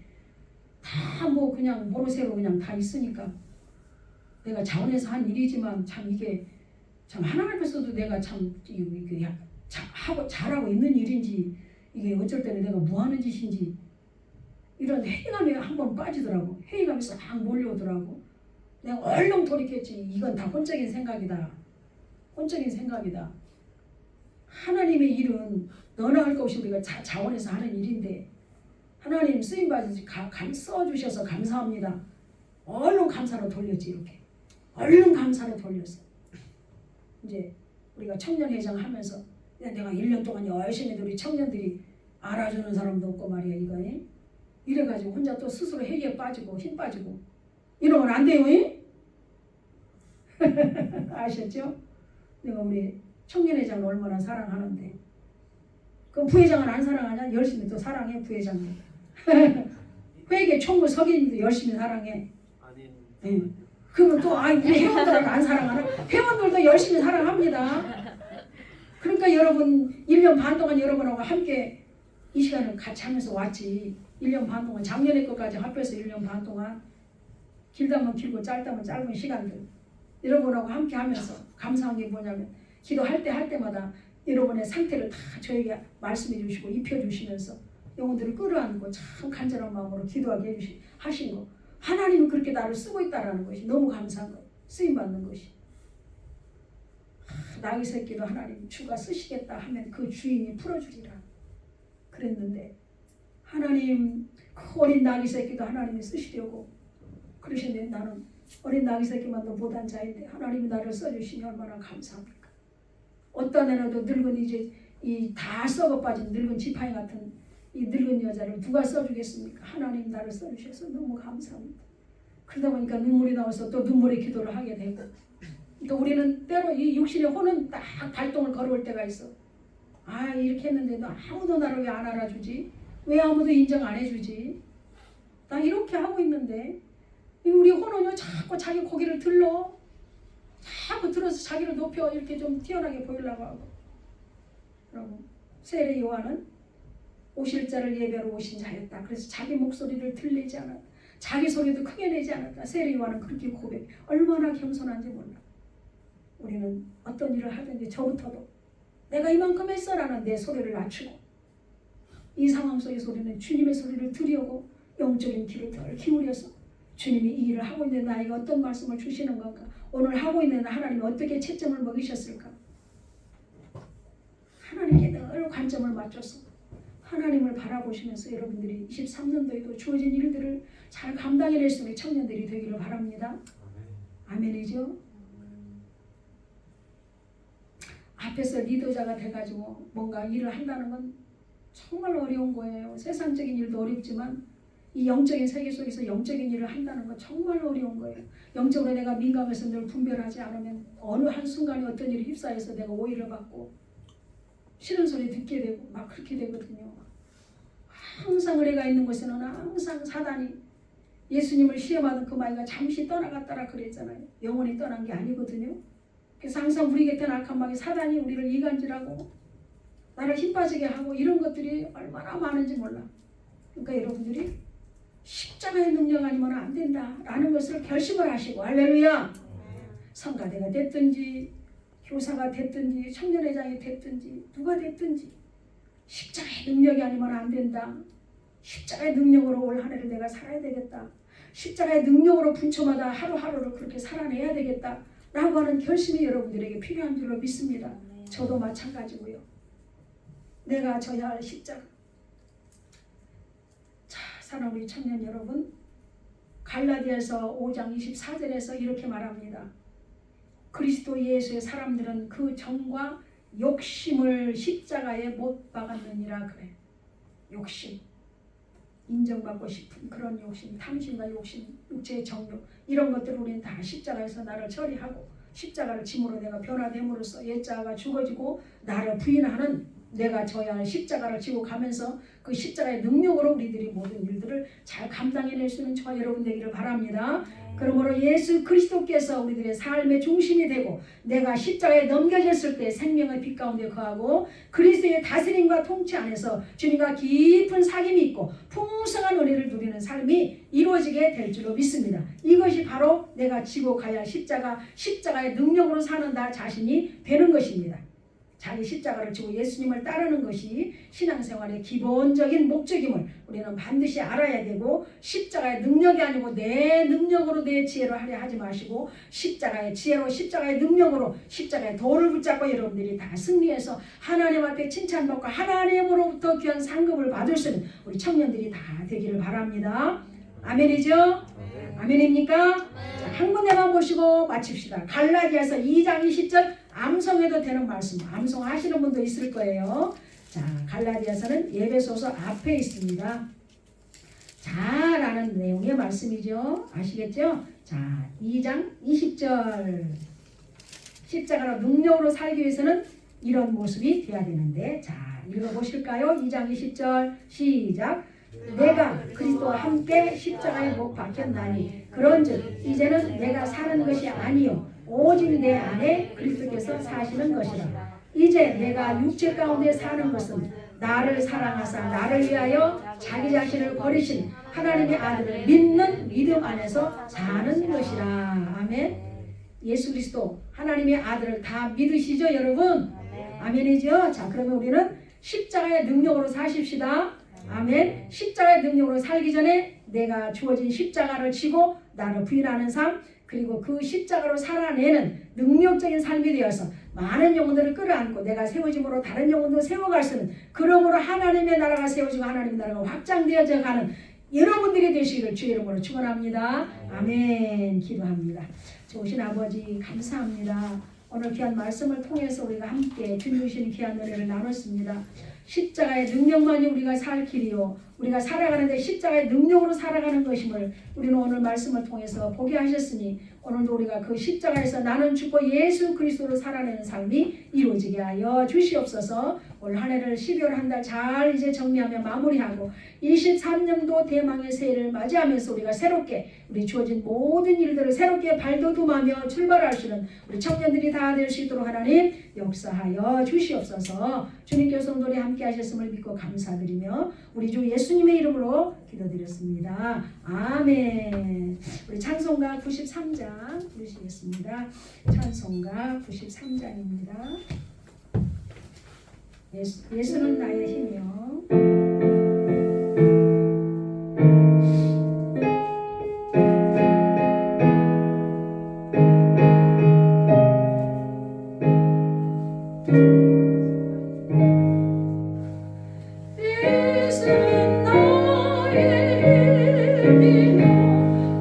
다 뭐 그냥 모로세로 그냥 다 있으니까 내가 자원해서 한 일이지만 참 이게 참 하나님 앞에서도 내가 참 이게 하고 잘하고 있는 일인지 이게 어쩔 때는 내가 뭐 하는 짓인지 이런 회의감이 한번 빠지더라고. 회의감이 싹 몰려오더라고. 내가 얼른 돌이켰지. 이건 다 혼적인 생각이다. 혼적인 생각이다. 하나님의 일은 너나 할 것 없이 우리가 자원해서 하는 일인데 하나님 쓰임받으시 써주셔서 감사합니다. 얼른 감사로 돌렸지 이렇게. 얼른 감사로 돌렸어. 이제 우리가 청년회장 하면서 내가 1년 동안 열심히 우리 청년들이 알아주는 사람도 없고 말이야 이거. 이래가지고 혼자 또 스스로 회의에 빠지고 힘 빠지고 이러면 안 돼요. 아셨죠? 내가 우리 청년회장을 얼마나 사랑하는데 그럼 부회장은 안 사랑하냐? 열심히 또 사랑해 부회장님. 회계 총무 서기님도 열심히 사랑해. 네. 그러면 또 우리 회원들은 안 사랑하나? 회원들도 열심히 사랑합니다. 그러니까 여러분 1년 반 동안 여러분하고 함께 이 시간을 같이 하면서 왔지. 1년 반 동안 작년에 것까지 합해서 1년 반 동안 길다면 길고 짧다면 짧은 시간들 여러분하고 함께 하면서 감사한 게 뭐냐면 기도할 때마다 여러분의 상태를 다 저에게 말씀해 주시고 입혀 주시면서 영혼들을 끌어안고 참 간절한 마음으로 기도하게 하신 거. 하나님은 그렇게 나를 쓰고 있다라는 것이 너무 감사한 거예요. 쓰임받는 것이. 나의 새끼도 하나님 주가 쓰시겠다 하면 그 주인이 풀어주리라 그랬는데 하나님 그 어린 나귀 새끼도 하나님이 쓰시려고 그러셨는데 나는 어린 나귀 새끼만도 못한 자인데 하나님이 나를 써주시니 얼마나 감사합니까. 어떤 애라도 늙은 이제 이 다 썩어 빠진 늙은 지팡이 같은 이 늙은 여자를 누가 써주겠습니까. 하나님 나를 써주셔서 너무 감사합니다. 그러다 보니까 눈물이 나와서 또 눈물의 기도를 하게 되고 그러니까 우리는 때로 이 육신의 혼은 딱 발동을 걸어올 때가 있어. 이렇게 했는데도 아무도 나를 왜 안 알아주지? 왜 아무도 인정 안 해주지? 나 이렇게 하고 있는데 우리 혼은요 자꾸 자기 고기를 들러 자꾸 들어서 자기를 높여 이렇게 좀 뛰어나게 보이려고 하고 그러고 세례 요한은 오실 자를 예배로 오신 자였다. 그래서 자기 목소리를 들리지 않았다. 자기 소리도 크게 내지 않았다. 세례 요한은 그렇게 고백. 얼마나 겸손한지 몰라. 우리는 어떤 일을 하든지 저부터도 내가 이만큼 했어라는 내 소리를 낮추고 이 상황 속에서 우리는 주님의 소리를 들으려고 영적인 귀를 덜 기울여서 주님이 이 일을 하고 있는 나에게 어떤 말씀을 주시는 건가? 오늘 하고 있는 하나님이 어떻게 채점을 먹이셨을까? 하나님께 늘 관점을 맞춰서 하나님을 바라보시면서 여러분들이 23년도에도 주어진 일들을 잘 감당해낼 수 있는 청년들이 되기를 바랍니다. 아멘이죠? 앞에서 리더자가 돼가지고 뭔가 일을 한다는 건 정말 어려운 거예요. 세상적인 일도 어렵지만 이 영적인 세계 속에서 영적인 일을 한다는 건 정말 어려운 거예요. 영적으로 내가 민감해서 늘 분별하지 않으면 어느 한순간에 어떤 일이 휩싸여서 내가 오해를 받고 싫은 소리 듣게 되고 막 그렇게 되거든요. 항상 은혜가 있는 곳에는 항상 사단이 예수님을 시험하던 그 마귀가 잠시 떠나갔다라 그랬잖아요. 영원히 떠난 게 아니거든요. 그래서 항상 우리 곁에 악한 마귀 사단이 우리를 이간질하고 나를 힘 빠지게 하고 이런 것들이 얼마나 많은지 몰라. 그러니까 여러분들이 십자가의 능력 아니면 안 된다라는 것을 결심을 하시고 할렐루야. 성가대가 됐든지 교사가 됐든지 청년회장이 됐든지 누가 됐든지 십자가의 능력이 아니면 안 된다. 십자가의 능력으로 올 한 해를 내가 살아야 되겠다. 십자가의 능력으로 분초마다 하루하루를 그렇게 살아내야 되겠다 라고 하는 결심이 여러분들에게 필요한 줄로 믿습니다. 저도 마찬가지고요. 내가 져야 할 십자가. 자, 사랑하는 우리 청년 여러분, 갈라디아서 5장 24절에서 이렇게 말합니다. 그리스도 예수의 사람들은 그 정과 욕심을 십자가에 못 박았느니라 그래. 욕심, 인정받고 싶은 그런 욕심, 탐심과 욕심, 육체의 정욕 이런 것들을 우리는 다 십자가에서 나를 처리하고 십자가를 짐으로 내가 변화됨으로써 옛자가 죽어지고 나를 부인하는 내가 져야 할 십자가를 지고 가면서 그 십자가의 능력으로 우리들이 모든 일들을 잘 감당해낼 수 있는 저와 여러분 되기를 바랍니다. 그러므로 예수 그리스도께서 우리들의 삶의 중심이 되고 내가 십자가에 넘겨졌을 때 생명의 빛 가운데 거하고 그리스도의 다스림과 통치 안에서 주님과 깊은 사귐이 있고 풍성한 은혜를 누리는 삶이 이루어지게 될 줄로 믿습니다. 이것이 바로 내가 지고 가야 할 십자가의 능력으로 사는 나 자신이 되는 것입니다. 자기 십자가를 지고 예수님을 따르는 것이 신앙생활의 기본적인 목적임을 우리는 반드시 알아야 되고 십자가의 능력이 아니고 내 능력으로 내 지혜로 하려 하지 마시고 십자가의 지혜로 십자가의 능력으로 십자가의 도를 붙잡고 여러분들이 다 승리해서 하나님 앞에 칭찬받고 하나님으로부터 귀한 상급을 받을 수 있는 우리 청년들이 다 되기를 바랍니다. 아멘이죠? 아멘입니까? 자, 한 군데만 보시고 마칩시다. 갈라디아서 2장 20절 암송해도 되는 말씀. 암송하시는 분도 있을 거예요. 자, 갈라디아서는 에베소서 앞에 있습니다. 자라는 내용의 말씀이죠. 아시겠죠? 자, 2장 20절 십자가로 능력으로 살기 위해서는 이런 모습이 돼야 되는데 자, 읽어보실까요? 2장 20절 시작. 내가 그리스도와 함께 십자가에 못 박혔나니 그런즉 이제는 내가 사는 것이 아니요 오직 내 안에 그리스도께서 사시는 것이라. 이제 내가 육체 가운데 사는 것은 나를 사랑하사 나를 위하여 자기 자신을 버리신 하나님의 아들을 믿는 믿음 안에서 사는 것이라. 아멘. 예수 그리스도 하나님의 아들을 다 믿으시죠 여러분? 아멘이죠. 자, 그러면 우리는 십자가의 능력으로 사십시다. 아멘. 십자가의 능력으로 살기 전에 내가 주어진 십자가를 지고 나를 부인하는 삶, 그리고 그 십자가로 살아내는 능력적인 삶이 되어서 많은 영혼들을 끌어안고 내가 세워짐으로 다른 영혼도 세워갈 수 있는, 그러므로 하나님의 나라가 세워지고 하나님의 나라가 확장되어져 가는 여러분들이 되시기를 주의 이름으로 축원합니다. 아멘. 기도합니다. 좋으신 아버지 감사합니다. 오늘 귀한 말씀을 통해서 우리가 함께 주님 주시는 귀한 은혜를 나눴습니다. 십자가의 능력만이 우리가 살 길이요 우리가 살아가는데 십자가의 능력으로 살아가는 것임을 우리는 오늘 말씀을 통해서 보게 하셨으니 오늘도 우리가 그 십자가에서 나는 죽고 예수 그리스도로 살아내는 삶이 이루어지게 하여 주시옵소서. 올 한 해를 12월 한 달 잘 이제 정리하며 마무리하고 23년도 대망의 새해를 맞이하면서 우리가 새롭게 우리 주어진 모든 일들을 새롭게 발돋움하며 출발할 수 있는 우리 청년들이 다 될 수 있도록 하나님 역사하여 주시옵소서. 주님께서 오늘도 함께 하셨음을 믿고 감사드리며 우리 주 예수님의 이름으로 기도드렸습니다. 아멘. 우리 찬송가 93장 부르시겠습니다. 찬송가 93장입니다. 예수는 나의 힘이요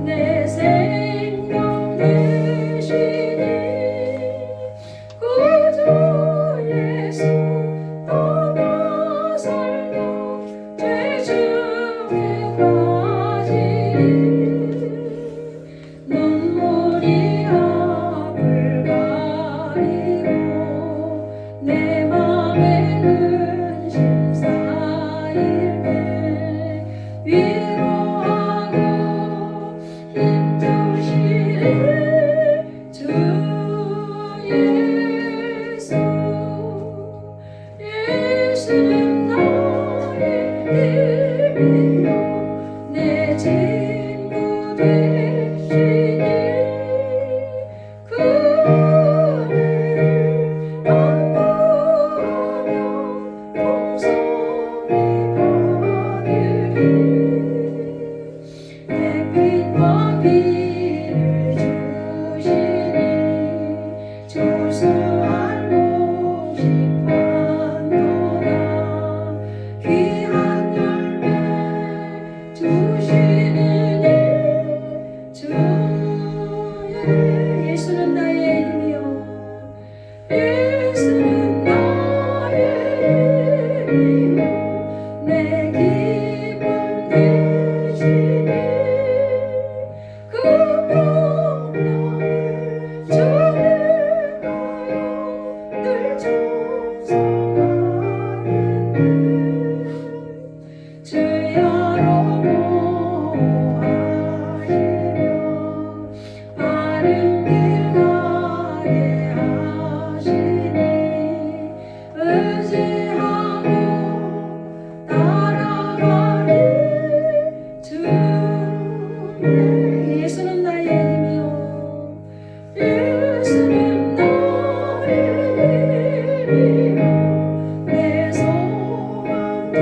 내 생명 되시니 구주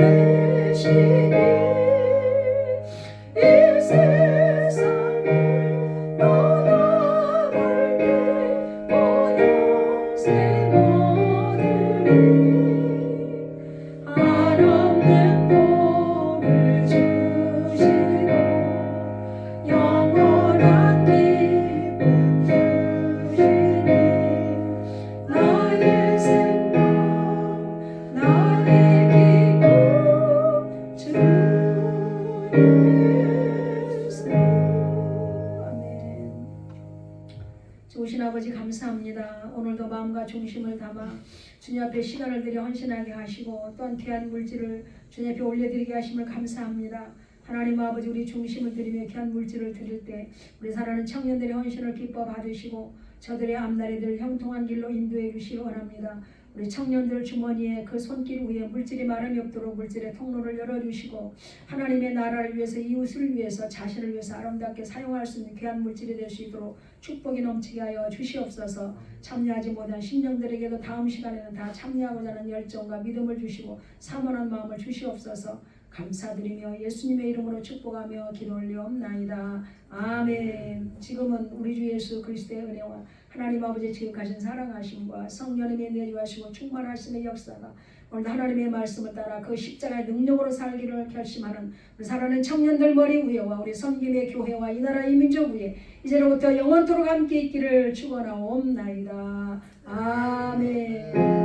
되시니 이 세상을 떠나갈 때 오염새 모으리 한없는 복을 주시고 영원한 기쁨 주시니 나의 생명 나의 기쁨 주 예수. 아멘. 좋으신 아버지 감사합니다. 오늘도 마음과 중심을 담아 주님 앞에 시간을 들여 헌신하게 하시고 또한 귀한 물질을 주님 앞에 올려드리게 하심을 감사합니다. 하나님 아버지 우리 중심을 드리며 귀한 물질을 드릴 때 우리 사랑하는 청년들의 헌신을 기뻐 받으시고 저들의 앞날에 늘 형통한 길로 인도해 주시기 원합니다. 우리 청년들 주머니에 그 손길 위에 물질이 마름이 없도록 물질의 통로를 열어주시고 하나님의 나라를 위해서 이웃을 위해서 자신을 위해서 아름답게 사용할 수 있는 귀한 물질이 될 수 있도록 축복이 넘치게 하여 주시옵소서. 참여하지 못한 심령들에게도 다음 시간에는 다 참여하고자 하는 열정과 믿음을 주시고 사모하는 마음을 주시옵소서. 감사드리며 예수님의 이름으로 축복하며 기도 올리옵나이다. 아멘. 지금은 우리 주 예수 그리스도의 은혜와 하나님 아버지의 지극하신 사랑하심과 성령님의 내주하시고 충만하심의 역사가 오늘 하나님의 말씀을 따라 그 십자가의 능력으로 살기를 결심하는 우리 사랑하는 청년들 머리 위에와 우리 섬김의 교회와 이 나라 이 민족 위에 이제로부터 영원토록 함께 있기를 축원하옵나이다. 아멘.